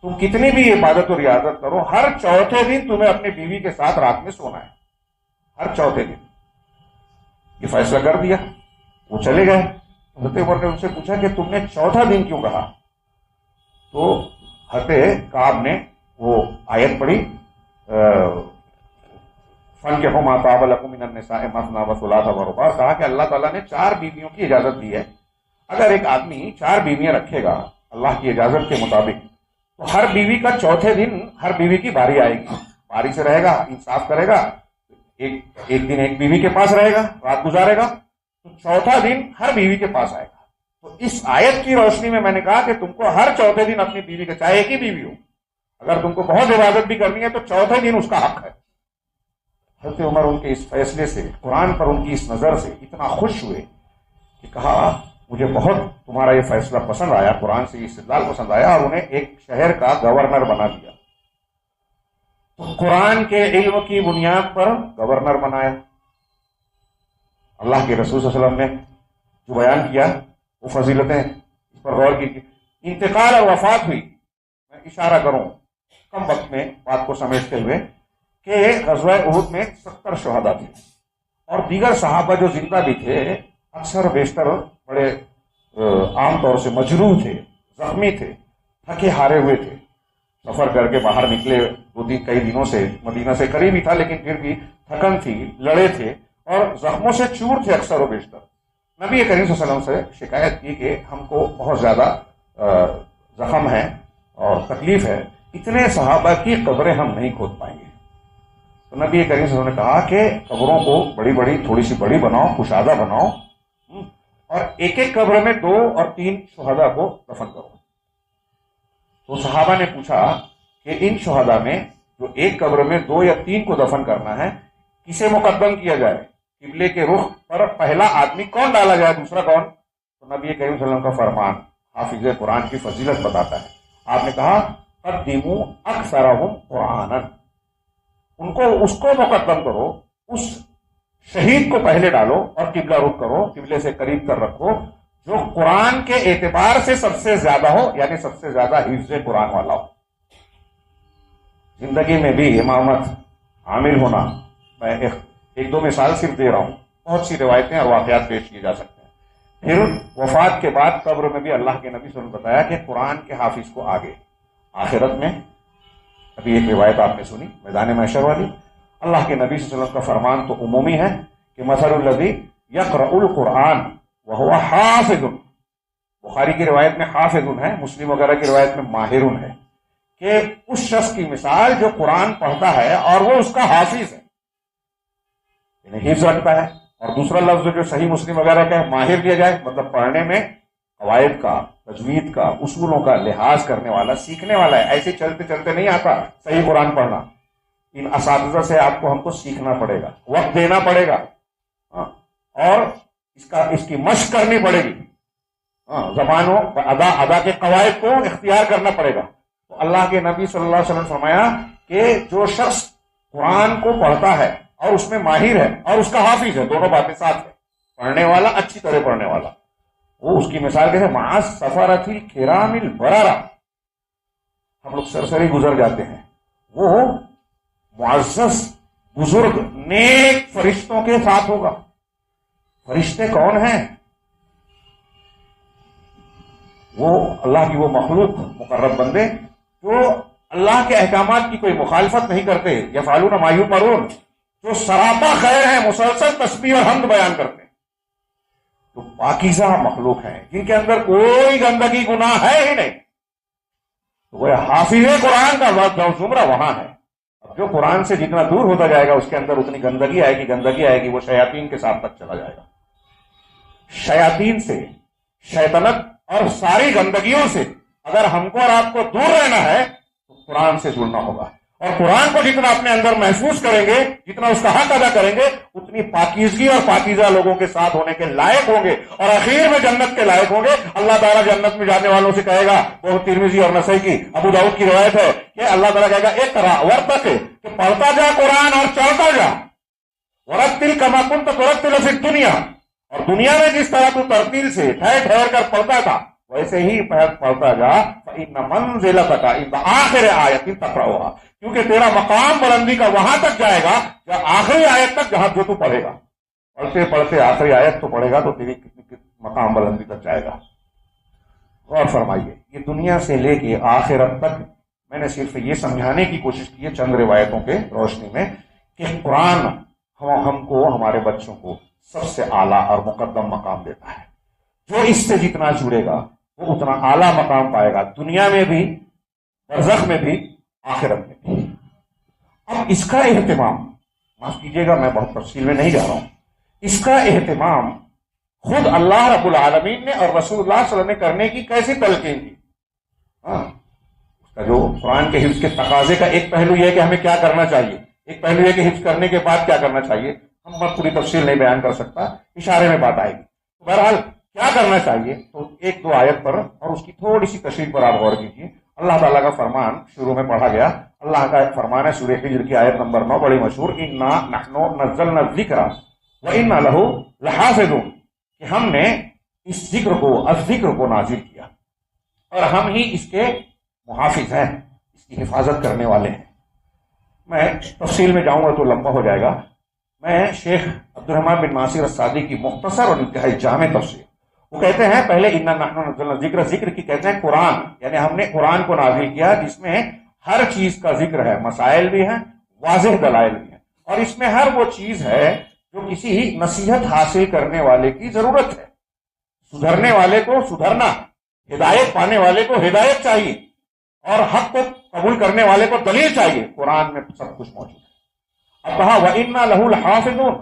تم کتنی بھی عبادت و ریاضت کرو، ہر چوتھے دن تمہیں اپنی بیوی کے ساتھ رات میں سونا ہے، ہر چوتھے دن۔ یہ فیصلہ کر دیا، وہ چلے گئے۔ حضرت عمر نے ان سے پوچھا کہ تم نے چوتھا دن کیوں کہا؟ تو حضرت کعب نے وہ آیت پڑھی فَانكِحُوا مَا طَابَ لَكُم مِّنَ النِّسَاءِ مَثْنَىٰ وَثُلَاثَ وَرُبَاعَ۔ کہا کہ اللہ تعالیٰ نے 4 بیویوں کی اجازت دی ہے، اگر ایک آدمی 4 بیویاں رکھے گا اللہ کی اجازت کے مطابق تو ہر بیوی کا چوتھے دن ہر بیوی کی باری آئے گی، باری سے رہے گا، انصاف کرے گا، ایک دن ایک بیوی کے پاس رہے گا، رات گزارے گا، تو چوتھا دن ہر بیوی کے پاس آئے گا۔ تو اس آیت کی روشنی میں نے کہا کہ تم کو ہر چوتھے دن اپنی بیوی کا، چاہے ایک ہی بیوی ہو، اگر تم کو بہت عبادت بھی کرنی ہے تو چوتھے دن اس کا حق ہے۔ حضرت عمر ان کے اس فیصلے سے، قرآن پر ان کی اس نظر سے اتنا خوش ہوئے کہ کہا مجھے بہت تمہارا یہ فیصلہ پسند آیا، قرآن سے یہ استدلال پسند آیا، اور انہیں ایک شہر کا گورنر بنا دیا۔ تو قرآن کے علم کی بنیاد پر گورنر بنایا۔ اللہ کے رسول صلی اللہ علیہ وسلم نے جو بیان کیا وہ فضیلتیں، اس پر غور کی۔ انتقال اور وفات ہوئی، میں اشارہ کروں کم وقت میں بات کو سمیٹتے ہوئے کہ غزوہ احد میں 70 شہداء تھے اور دیگر صحابہ جو زندہ بھی تھے اکثر بیشتر بڑے عام طور سے مجروح تھے، زخمی تھے، تھکے ہارے ہوئے تھے، سفر کر کے باہر نکلے کئی دنوں سے، مدینہ سے قریب ہی تھا لیکن پھر بھی تھکن تھی، لڑے تھے اور زخموں سے چور تھے اکثر و بیشتر۔ نبی کریم صلی اللہ علیہ وسلم سے شکایت کی کہ ہم کو بہت زیادہ زخم ہے اور تکلیف ہے، اتنے صحابہ کی قبریں ہم نہیں کھود پائیں گے۔ تو نبی کریم صلی اللہ علیہ وسلم نے کہا کہ قبروں کو بڑی تھوڑی سی بڑی بناؤ، کشادہ بناؤ، اور ایک ایک قبر میں 2 اور 3 شہداء کو دفن کرو۔ تو صحابہ نے پوچھا کہ ان شہداء میں جو ایک قبر میں 2 یا 3 کو دفن کرنا ہے کسے مقدم کیا جائے؟ قبلے کے رخ پر پہلا آدمی کون ڈالا جائے، دوسرا کون؟ تو نبی کریم صلی اللہ علیہ وسلم کا فرمان حافظ قرآن کی فضیلت بتاتا ہے۔ آپ نے کہا قدموا اکثرهم قرآنا، ان کو اس کو مقدم کرو، اس شہید کو پہلے ڈالو اور قبلہ رخ کرو، قبلے سے قریب کر رکھو، جو قرآن کے اعتبار سے سب سے زیادہ ہو، یعنی سب سے زیادہ حفظ قرآن والا ہو۔ زندگی میں بھی امامت عامل ہونا، میں ایک دو مثال صرف دے رہا ہوں، بہت سی روایتیں اور واقعات پیش کیے جا سکتے ہیں۔ پھر وفات کے بعد قبر میں بھی اللہ کے نبی صلی اللہ علیہ وسلم نے بتایا کہ قرآن کے حافظ کو آگے آخرت میں، ابھی ایک روایت آپ نے سنی میدان محشر والی، اللہ کے نبی صلی اللہ علیہ وسلم کا فرمان تو عمومی ہے کہ مثل الذی یقرأ القرآن وهو حافظ، بخاری کی روایت میں حافظ ہے، مسلم وغیرہ کی روایت میں ماہر ہے، کہ اس شخص کی مثال جو قرآن پڑھتا ہے اور وہ اس کا حافظ ہے، یعنی حفظ رکھتا ہے. اور دوسرا لفظ جو صحیح مسلم وغیرہ کا ہے ماہر لیا جائے، مطلب پڑھنے میں قواعد کا، تجوید کا، اصولوں کا لحاظ کرنے والا، سیکھنے والا ہے. ایسے چلتے چلتے نہیں آتا صحیح قرآن پڑھنا. ان اساتذہ سے ہم کو سیکھنا پڑے گا، وقت دینا پڑے گا، اور اس کی مشق کرنی پڑے گی. زبانوں ادا کے قواعد کو اختیار کرنا پڑے گا. تو اللہ کے نبی صلی اللہ علیہ وسلم فرمایا کہ جو شخص قرآن کو پڑھتا ہے اور اس میں ماہر ہے اور اس کا حافظ ہے، دونوں باتیں ساتھ ہیں، پڑھنے والا، اچھی طرح پڑھنے والا، وہ اس کی مثال کہتے ہیں معاذ سفارت الکرام البررہ. ہم لوگ سرسری گزر جاتے ہیں، وہ معزز بزرگ نیک فرشتوں کے ساتھ ہوگا. فرشتے کون ہیں؟ وہ اللہ کی وہ مخلوق، مقرب بندے جو اللہ کے احکامات کی کوئی مخالفت نہیں کرتے، یفعلون ما یؤمرون، جو سراپا خیر ہیں، مسلسل تسبیح اور حمد بیان کرتے ہیں. تو پاکیزہ مخلوق ہیں جن کے اندر کوئی گندگی گناہ ہے ہی نہیں. تو وہ حافظ قرآن کا زمرہ وہاں ہے. اب جو قرآن سے جتنا دور ہوتا جائے گا اس کے اندر اتنی گندگی آئے گی، وہ شیاطین کے ساتھ تک چلا جائے گا. شیاطین سے، شیطنت اور ساری گندگیوں سے اگر ہم کو اور آپ کو دور رہنا ہے تو قرآن سے جڑنا ہوگا. اور قرآن کو جتنا اپنے اندر محسوس کریں گے، جتنا اس کا حق ادا کریں گے، اتنی پاکیزگی اور پاکیزہ لوگوں کے ساتھ ہونے کے لائق ہوں گے، اور اخیر میں جنت کے لائق ہوں گے. اللہ تعالیٰ جنت میں جانے والوں سے کہے گا، وہ ترمذی اور نسائی کی، ابو داؤد کی روایت ہے کہ اللہ تعالیٰ کہے گا اقرا ورتقِ، کہ پڑھتا جا قرآن اور چلتا جا، ورتل کما کنت ترتل فی الدنیا، اور دنیا میں جس طرح تو ترتیل سے ٹھہر ٹھہر کر پڑھتا تھا ویسے ہی پڑھتا جا. فإن منزلتک عند آخر آیت تقرأها، کیونکہ تیرا مقام بلندی کا وہاں تک جائے گا یا آخری آیت تک جہاں جو تو پڑھے گا. پڑھتے پڑھتے آخری آیت تو پڑھے گا تو تیری مقام بلندی تک جائے گا. غور فرمائیے، یہ دنیا سے لے کے آخرت تک میں نے صرف یہ سمجھانے کی کوشش کی ہے چند روایتوں کے روشنی میں کہ قرآن ہم کو، ہمارے بچوں کو سب سے اعلیٰ اور مقدم مقام دیتا ہے. جو اس سے جتنا جڑے گا وہ اتنا اعلیٰ مقام پائے گا، دنیا میں بھی، برزخ میں بھی، آخرت میں بھی. اب اس کا اہتمام، معاف کیجیے گا میں بہت تفصیل میں نہیں جا رہا ہوں، اس کا اہتمام خود اللہ رب العالمین نے اور رسول اللہ صلی اللہ علیہ وسلم نے کرنے کی کیسی تلقین کی. اس کا جو قرآن کے حفظ کے تقاضے کا ایک پہلو یہ ہے کہ ہمیں کیا کرنا چاہیے، ایک پہلو یہ کہ حفظ کرنے کے بعد کیا کرنا چاہیے. ہم پوری تفصیل نہیں بیان کر سکتا، اشارے میں بات آئے گی. بہرحال کیا کرنا چاہیے تو ایک دو آیت پر اور اس کی تھوڑی سی تشریح پر آپ غور کیجیے. اللہ تعالیٰ کا فرمان شروع میں پڑھا گیا. اللہ کا ایک فرمان ہے سورہ حجر کی آیت نمبر 9، بڑی مشہور، انا نحن نزلنا الذکر وانا لہ لحافظون، کہ ہم نے اس ذکر کو نازل کیا اور ہم ہی اس کے محافظ ہیں، اس کی حفاظت کرنے والے ہیں. میں تفصیل میں جاؤں گا تو لمبا ہو جائے گا. میں شیخ عبد الرحمن بن ناصر السعدی کی مختصر اور انتہائی جامع تفسیر، وہ کہتے ہیں پہلے انا نحن نزلنا الذکر، ذکر کی کہتے ہیں قرآن، یعنی ہم نے قرآن کو نازل کیا جس میں ہر چیز کا ذکر ہے، مسائل بھی ہیں، واضح دلائل بھی ہیں، اور اس میں ہر وہ چیز ہے جو کسی نصیحت حاصل کرنے والے کی ضرورت ہے. سدھرنے والے کو سدھرنا، ہدایت پانے والے کو ہدایت چاہیے، اور حق کو قبول کرنے والے کو دلیل چاہیے. قرآن میں سب کچھ موجود ہے. اب کہا وَإِنَّا لَهُ لَحَافِظُونَ،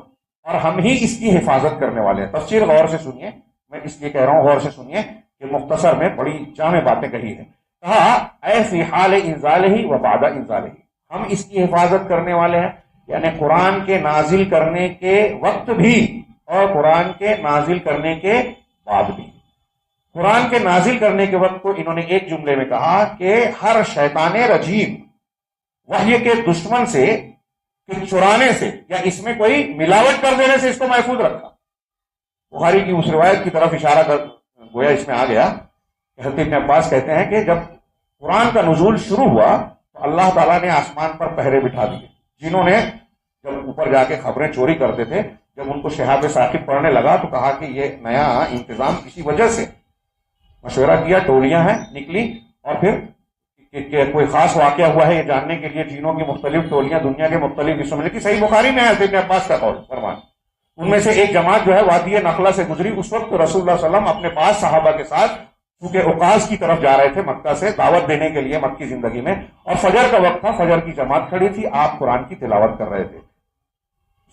اور ہم ہی اس کی حفاظت کرنے والے ہیں. تفسیر غور سے سنیے، میں اس لیے کہہ رہا ہوں غور سے سنیے کہ مختصر میں بڑی جامع باتیں کہی ہیں. کہا اے فی حال انزالہ و بعد انزالہ، ہم اس کی حفاظت کرنے والے ہیں، یعنی قرآن کے نازل کرنے کے وقت بھی اور قرآن کے نازل کرنے کے بعد بھی. قرآن کے نازل کرنے کے وقت کو انہوں نے ایک جملے میں کہا کہ ہر شیطان رجیم، وحی کے دشمن سے چرانے سے یا اس میں کوئی ملاوٹ کر دینے سے اس کو محفوظ رکھا. بخاری کی اس روایت کی طرف اشارہ کر گویا اس میں آ گیا. حضرت ابن عباس کہتے ہیں کہ جب قرآن کا نزول شروع ہوا تو اللہ تعالیٰ نے آسمان پر پہرے بٹھا دیے. جنہوں نے جب اوپر جا کے خبریں چوری کرتے تھے، جب ان کو شہاب ثاقب پڑھنے لگا تو کہا کہ یہ نیا انتظام کسی وجہ سے، مشورہ کیا، ٹولیاں ہیں نکلی، اور پھر کہ کوئی خاص واقعہ ہوا ہے یہ جاننے کے لیے جنوں کی مختلف ٹولیاں دنیا کے مختلف حصوں میں، لیکن صحیح بخاری میں ہے حضرت ابن عباس کا قول فرمان. ان میں سے ایک جماعت جو ہے وادی نخلا سے گزری. اس وقت رسول اللہ صلی اللہ علیہ وسلم اپنے پاس صحابہ کے ساتھ چونکہ اوقاز کی طرف جا رہے تھے مکہ سے دعوت دینے کے لیے مکی زندگی میں، اور فجر کا وقت تھا، فجر کی جماعت کھڑی تھی، آپ قرآن کی تلاوت کر رہے تھے.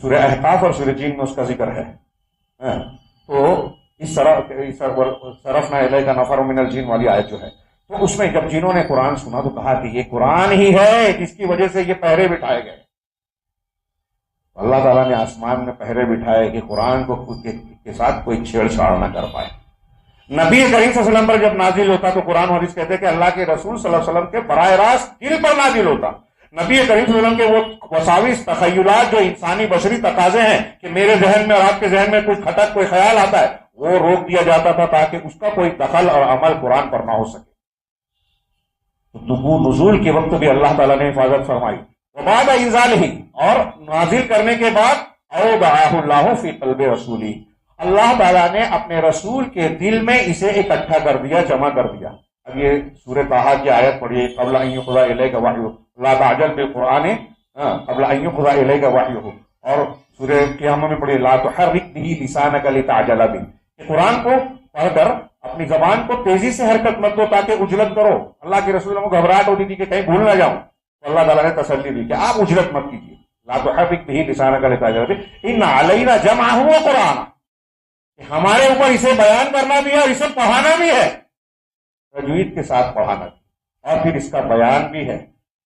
سورہ احقاف اور سورہ جین میں اس کا ذکر ہے. تو اس صرفنا الیک نفر من الجن والی آیت جو ہے، تو اس میں جب جنہوں نے قرآن سنا تو کہا کہ یہ قرآن ہی ہے جس کی وجہ سے یہ پہرے بٹھائے گئے. اللہ تعالیٰ نے آسمان میں پہرے بٹھائے کہ قرآن کے ساتھ کوئی چھیڑ چھاڑ نہ کر پائے. نبی کریم صلی اللہ علیہ وسلم پر جب نازل ہوتا تو قرآن و حدیث کہتے ہیں کہ اللہ کے رسول صلی اللہ علیہ وسلم کے براہ راست دل پر نازل ہوتا. نبی کریم صلی اللہ علیہ وسلم کے وہ وساوس تخیلات جو انسانی بشری تقاضے ہیں کہ میرے ذہن میں اور آپ کے ذہن میں کوئی کھٹک کوئی خیال آتا ہے، وہ روک دیا جاتا تھا تاکہ اس کا کوئی دخل اور عمل قرآن پر نہ ہو سکے. تو نزول کے وقت بھی اللہ تعالیٰ نے حفاظت فرمائی. وبعد انزالہ، اور نازل کرنے کے بعد اودعہ اللہ فی قلب رسولی، اللہ تعالیٰ نے اپنے رسول کے دل میں اسے اکٹھا کر دیا، جمع کر دیا. اب یہ سورہ طٰہٰ کی آیت پڑھیے، قبل ان یقضی الیک وحیہ لا تعجل بالقرآن قبل ان یقضی الیک وحیہ، اور سورہ قیامہ میں پڑھیے لا تحرک بہ لسانک لتعجل بہ، کہ قرآن کو پڑھ کر اپنی زبان کو تیزی سے حرکت مت دو تاکہ اجلت کرو. اللہ کے رسول کو گھبراہٹ ہوتی تھی کہ کہیں بھول نہ جاؤں، تو اللہ تعالیٰ نے تسلی دی کہ آپ اجلت مت کیجیے. لا تحرک بہ لسانک لتعجل بہ ان علینا جمعہ وقرآنہ، ہمارے اوپر اسے بیان کرنا بھی ہے اور اسے پڑھانا بھی ہے، تجوید کے ساتھ پڑھانا بھی، اور پھر اس کا بیان بھی ہے.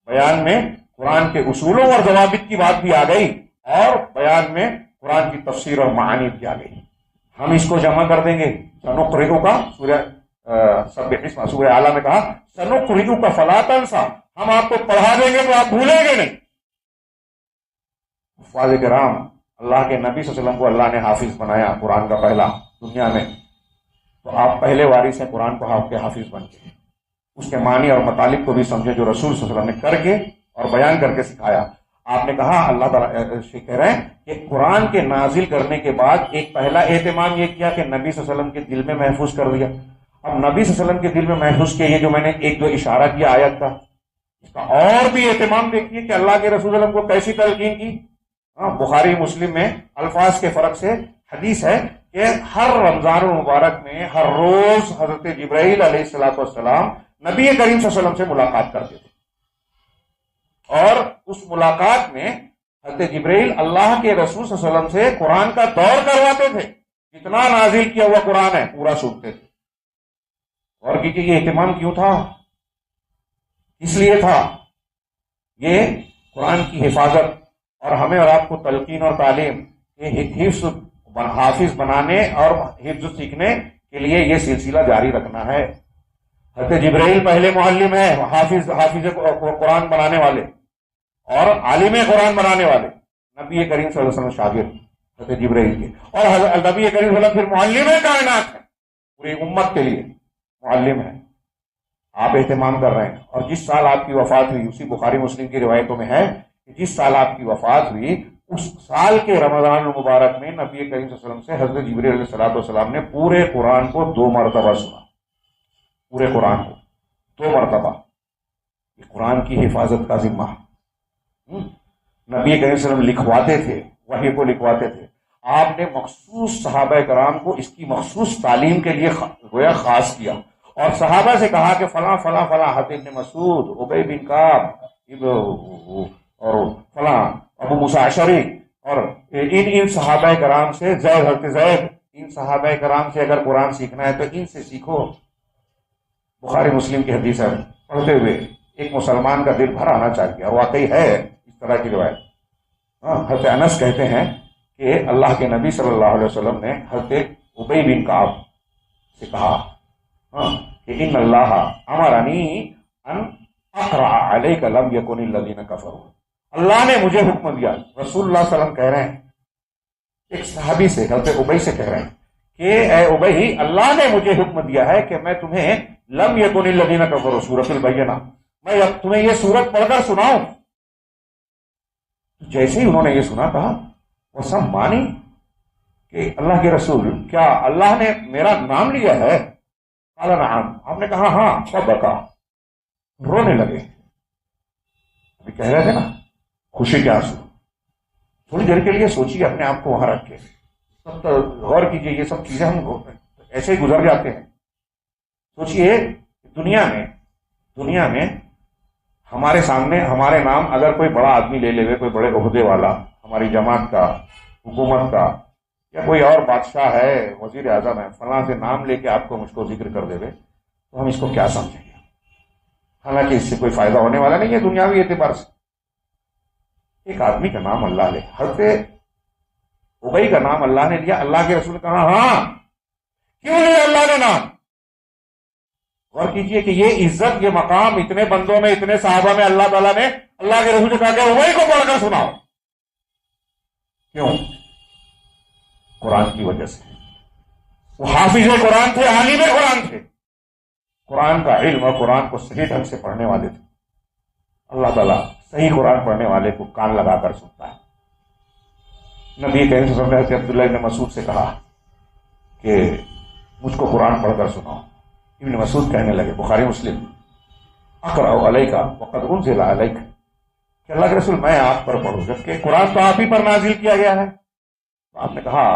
بیان میں قرآن کے اصولوں اور ضوابط کی بات بھی آ گئی، اور بیان میں قرآن کی تفسیر اور معانی بھی آ گئی. ہم اس کو جمع کر دیں گے. سنقرئک سورہ سبح اسم سورہ اعلیٰ میں کہا سنقرئک فلا تنسى، ہم آپ کو پڑھا دیں گے تو آپ بھولیں گے نہیں. حفاظ کرام، اللہ کے نبی صلی اللہ علیہ وسلم کو اللہ نے حافظ بنایا قرآن کا پہلا دنیا میں، تو آپ پہلے وارث ہیں قرآن کو آپ کے حافظ بن کے. اس کے معنی اور مطالب کو بھی سمجھے جو رسول صلی اللہ علیہ وسلم نے کر کے اور بیان کر کے سکھایا. آپ نے کہا اللہ تعالیٰ سے کہہ رہے ہیں کہ قرآن کے نازل کرنے کے بعد ایک پہلا اہتمام یہ کیا کہ نبی صلی اللہ علیہ وسلم کے دل میں محفوظ کر دیا. اب نبی صلی اللہ علیہ وسلم کے دل میں محفوظ کیا، یہ جو میں نے ایک دو اشارہ کیا آیت کا، اس کا اور بھی اہتمام دیکھیے کہ اللہ کے رسول صلی اللہ علیہ وسلم کو کیسی تلقین کی. بخاری مسلم میں الفاظ کے فرق سے حدیث ہے کہ ہر رمضان المبارک میں ہر روز حضرت جبرائیل علیہ الصلوۃ والسلام نبی کریم صلی اللہ علیہ وسلم سے ملاقات کرتے تھے، اور اس ملاقات میں حضرت جبرائیل اللہ کے رسول صلی اللہ علیہ وسلم سے قرآن کا دور کرواتے تھے. جتنا نازل کیا ہوا قرآن ہے پورا سنتے تھے. اور کیونکہ یہ اہتمام کیوں تھا، اس لیے تھا یہ قرآن کی حفاظت اور ہمیں اور آپ کو تلقین اور تعلیم، حفظ حافظ بنانے اور حفظ سیکھنے کے لیے یہ سلسلہ جاری رکھنا ہے. حضرت جبرائیل پہلے معلم ہے، حافظ قرآن بنانے والے اور عالم قرآن بنانے والے. نبی کریم صلی اللہ علیہ وسلم شاگرد حضرت جبرائیل کے، اور حضرت نبی کریم صلی اللہ علیہ وسلم پھر معلم کائنات ہے، پوری امت کے لیے معلم ہے. آپ اہتمام کر رہے ہیں، اور جس سال آپ کی وفات ہوئی، اسی بخاری مسلم کی روایتوں میں ہے کہ جس سال آپ کی وفات ہوئی اس سال کے رمضان المبارک میں نبی کریم صلی اللہ علیہ وسلم سے حضرت جبرائیل علیہ الصلوۃ والسلام نے پورے قرآن کو 2 مرتبہ سنا. پورے قرآن کو 2 مرتبہ. یہ قرآن کی حفاظت کا ذمہ نبی کریم صلی اللہ علیہ وسلم لکھواتے تھے، وحی کو لکھواتے تھے. آپ نے مخصوص صحابہ کرام کو اس کی مخصوص تعلیم کے لیے گویا خاص کیا، اور صحابہ سے کہا کہ فلاں فلاں فلاں حاتم بن مسعود، ابی بن کعب اور فلاں ابو موسیٰ اشعری، اور ان صحابہ کرام سے حضرت زید، ان صحابہ کرام سے اگر قرآن سیکھنا ہے تو ان سے سیکھو. بخاری مسلم کی حدیث ہے، پڑھتے ہوئے ایک مسلمان کا دل بھر آنا چاہیے، اور واقعی ہے اس طرح کی روایت. حضرت انس کہتے ہیں کہ اللہ کے نبی صلی اللہ علیہ وسلم نے حضرت ابی بن کعب سے کہا کہ ان اللہ امرنی ان اقرأ علیک لم یکن الذین کفروا. اللہ نے مجھے حکم دیا، رسول اللہ صلی اللہ علیہ وسلم کہہ رہے ہیں ایک صحابی سے، حضرت ابی سے کہہ رہے ہیں کہ اے ابی، اللہ نے مجھے حکم دیا ہے کہ میں تمہیں لم یکن الذین کفروا سورۃ البینہ، میں تمہیں یہ سورت پڑھ کر سناؤں. جیسے ہی انہوں نے یہ سنا کہا وہ سب مانی کہ اللہ کے رسول، کیا اللہ نے میرا نام لیا ہے؟ قال نعم. آپ نے کہا ہاں. فبکا، رونے لگے. ابھی کہہ رہے تھے نا خوشی کے آنسو. تھوڑی دیر کے لیے سوچیے اپنے آپ کو وہاں رکھ کے، غور کیجیے. یہ سب چیزیں ہم ایسے ہی گزر جاتے ہیں. سوچئے دنیا میں ہمارے سامنے ہمارے نام اگر کوئی بڑا آدمی لے لے، کوئی بڑے عہدے والا ہماری جماعت کا، حکومت کا، یا کوئی اور بادشاہ ہے، وزیر اعظم ہے، فلاں سے نام لے کے آپ کو مجھ کو ذکر کر دے تو ہم اس کو کیا سمجھیں گے؟ حالانکہ اس سے کوئی فائدہ ہونے والا نہیں ہے دنیاوی اعتبار سے۔ ایک آدمی کا نام اللہ لے، حضرت ابئی کا نام اللہ نے لیا، اللہ کے رسول نے کہا ہاں کیوں لیا اللہ نے نام؟ غور کیجئے کہ یہ عزت، یہ مقام اتنے بندوں میں، اتنے صحابہ میں اللہ تعالیٰ نے اللہ کے رسول سے کہا کہ ابئی کو پڑھ کر سناؤ۔ کیوں؟ قرآن کی وجہ سے۔ وہ حافظ قرآن تھے، عالم قرآن تھے، قرآن کا علم اور قرآن کو صحیح ڈھنگ سے پڑھنے والے تھے۔ اللہ تعالیٰ صحیح قرآن پڑھنے والے کو کان لگا کر سنتا ہے۔ نبی کریم صلی اللہ علیہ وسلم نے عبداللہ ابن مسعود سے کہا کہ مجھ کو قرآن پڑھ کر سناؤ۔ ابن مسعود کہنے لگے، بخاری مسلم، اقرأ علیک وقد انزل علیک، کہ اللہ کے رسول میں آپ پر پڑھوں جبکہ قرآن تو آپ ہی پر نازل کیا گیا ہے۔ تو آپ نے کہا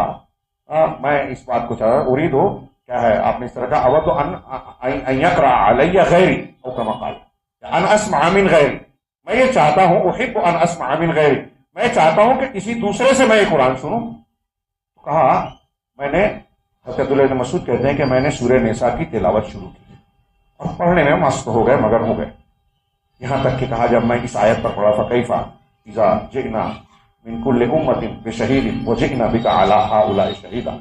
میں اس بات کو چاہتا ارید ہو، کیا ہے آپ نے اس طرح کہا، اود ان یقرأ علی غیری او کما قال، ان اسمع من غیری، میں یہ چاہتا ہوں، احب ان اسمع من غیری، میں چاہتا ہوں کہ کسی دوسرے سے میں یہ قرآن سنوں۔ تو کہا میں نے، حضرت عبداللہ بن مسعود کہتے ہیں کہ میں نے سورہ نساء کی تلاوت شروع کی اور پڑھنے میں مست ہو گئے، مگر ہو گئے، یہاں تک کہ کہا جب میں اس آیت پر پڑھا فکیف اذا جئنا من کل امۃ بشہید وجئنا بک علی ہؤلاء شہیدا،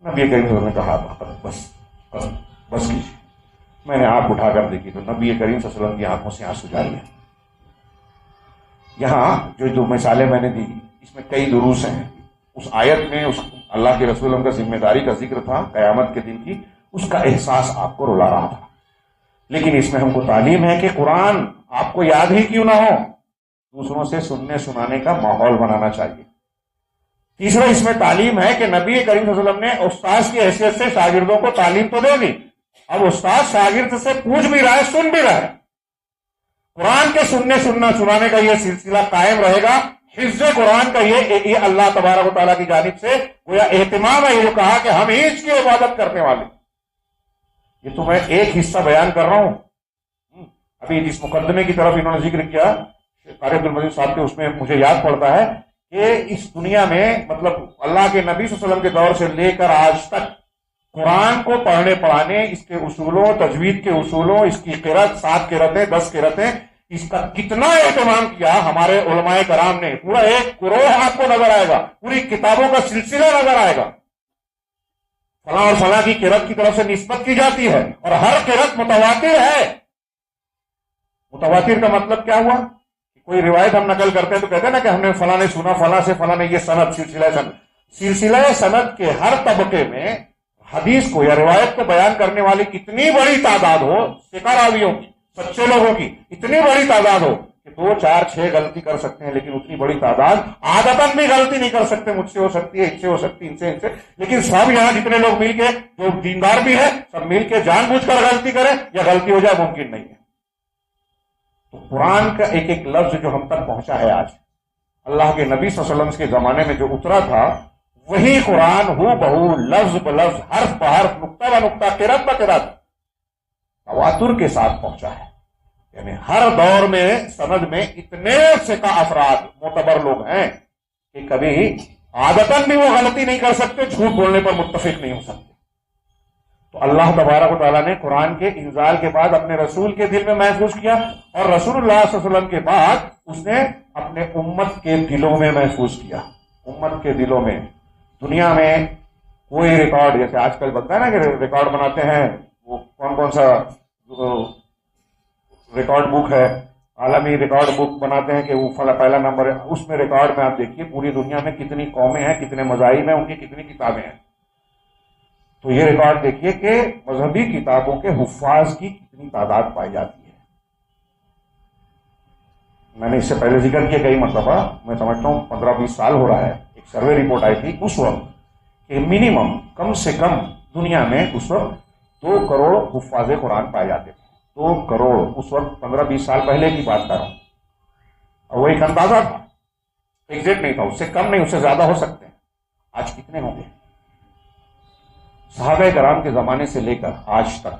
نبی کریم صلی اللہ علیہ وسلم نے کہا بس کیجیے۔ میں نے آنکھ اٹھا کر دیکھی تو نبی کریم صلی اللہ علیہ وسلم کی آنکھوں سے آنسو جاری ہیں۔ یہاں جو مثالیں میں نے دی اس میں کئی دروس ہیں۔ اس آیت میں اس اللہ کے رسول کا ذمہ داری کا ذکر تھا قیامت کے دن کی، اس کا احساس آپ کو رلا رہا تھا، لیکن اس میں ہم کو تعلیم ہے کہ قرآن آپ کو یاد ہی کیوں نہ ہو، دوسروں سے سننے سنانے کا ماحول بنانا چاہیے۔ تیسرا اس میں تعلیم ہے کہ نبی کریم صلی اللہ علیہ وسلم نے استاد کی حیثیت سے شاگردوں کو تعلیم تو دے دی، اب استاد شاگرد سے پوچھ بھی رہا ہے، سن بھی رہا ہے۔ قرآن کے سنانے کا یہ سلسلہ قائم رہے گا۔ حفظ قرآن کا یہ اللہ تبارک و تعالیٰ کی جانب سے گویا اہتمام ہے، یہ کہا کہ ہم ہی اس کی عبادت کرنے والے۔ یہ تو میں ایک حصہ بیان کر رہا ہوں، ابھی جس مقدمے کی طرف انہوں نے ذکر کیا قاری عبد المجید صاحب کے، اس میں مجھے یاد پڑتا ہے کہ اس دنیا میں مطلب اللہ کے نبی صلی اللہ علیہ وسلم کے دور سے لے کر آج تک قرآن کو پڑھنے پڑھانے، اس کے اصولوں، تجوید کے اصولوں، اس کی قرأت 7 قرأتیں 10 قرأتیں، اس کا کتنا اہتمام کیا ہمارے علماء کرام نے۔ پورا ایک گروہ آپ کو نظر آئے گا، پوری کتابوں کا سلسلہ نظر آئے گا، فلاں اور فلاں کی قرأت کی طرف سے نسبت کی جاتی ہے اور ہر قرأت متواتر ہے۔ متواتر کا مطلب کیا ہوا؟ کوئی روایت ہم نقل کرتے ہیں تو کہتے ہیں نا کہ ہم نے فلاں نے سنا، فلاں سے فلاں نے، یہ سند، سلسلہ سند کے ہر طبقے میں حدیث کو یا روایت کو بیان کرنے والی کتنی بڑی تعداد ہو، ثقہ راویوں کی، سچے لوگوں کی اتنی بڑی تعداد ہو کہ 2 4 6 غلطی کر سکتے ہیں، لیکن اتنی بڑی تعداد عادتاً بھی غلطی نہیں کر سکتے۔ مجھ سے ہو سکتی ہے، ان سے ہو سکتی ہے، ان سے، لیکن سب یہاں جتنے لوگ مل کے، جو دیندار بھی ہے، سب مل کے جان بوجھ کر غلطی کریں یا غلطی ہو جائے ممکن نہیں ہے۔ تو قرآن کا ایک ایک لفظ جو ہم تک پہنچا ہے آج، اللہ کے نبی صلی اللہ علیہ وسلم کے زمانے میں جو اترا تھا، وہی قرآن ہو بہو لفظ بلفظ، حرف بحرف، نقطہ بہ نقطہ، قرأت بہ قرأت تواتر کے ساتھ پہنچا ہے۔ یعنی ہر دور میں سند میں اتنے ثقہ افراد معتبر لوگ ہیں کہ کبھی عادتاً بھی وہ غلطی نہیں کر سکتے، جھوٹ بولنے پر متفق نہیں ہو سکتے۔ تو اللہ تبارک و تعالیٰ نے قرآن کے انزال کے بعد اپنے رسول کے دل میں محفوظ کیا، اور رسول اللہ صلی اللہ علیہ وسلم کے بعد اس نے اپنے امت کے دلوں میں محفوظ کیا۔ امت کے دلوں میں دنیا میں کوئی ریکارڈ، جیسے آج کل بنتا ہے نا کہ ریکارڈ بناتے ہیں، وہ کون سا ریکارڈ بک ہے، عالمی ریکارڈ بک بناتے ہیں کہ وہ پہلا نمبر ہے، اس میں ریکارڈ میں آپ دیکھیے پوری دنیا میں کتنی قومیں ہیں، کتنے مذاہب ہیں، ان کی کتنی کتابیں ہیں۔ تو یہ ریکارڈ دیکھیے کہ مذہبی کتابوں کے حفاظ کی کتنی تعداد پائی جاتی ہے۔ میں نے اس سے پہلے ذکر کیا کئی مرتبہ، میں سمجھتا ہوں 15-20 سال ہو رہا ہے، ایک سروے رپورٹ آئی تھی اس وقت کہ منیمم کم سے کم دنیا میں اس وقت 2 کروڑ حفاظ قرآن پائے جاتے تھے۔ 2 کروڑ اس وقت 15-20 سال پہلے کی بات کر رہا ہوں، اور وہ ایک اندازہ تھا، ایگزیکٹ نہیں تھا، اس سے کم نہیں، اس سے زیادہ ہو سکتے ہیں۔ آج کتنے ہوں گے؟ صحابہ کرام کے زمانے سے لے کر آج تک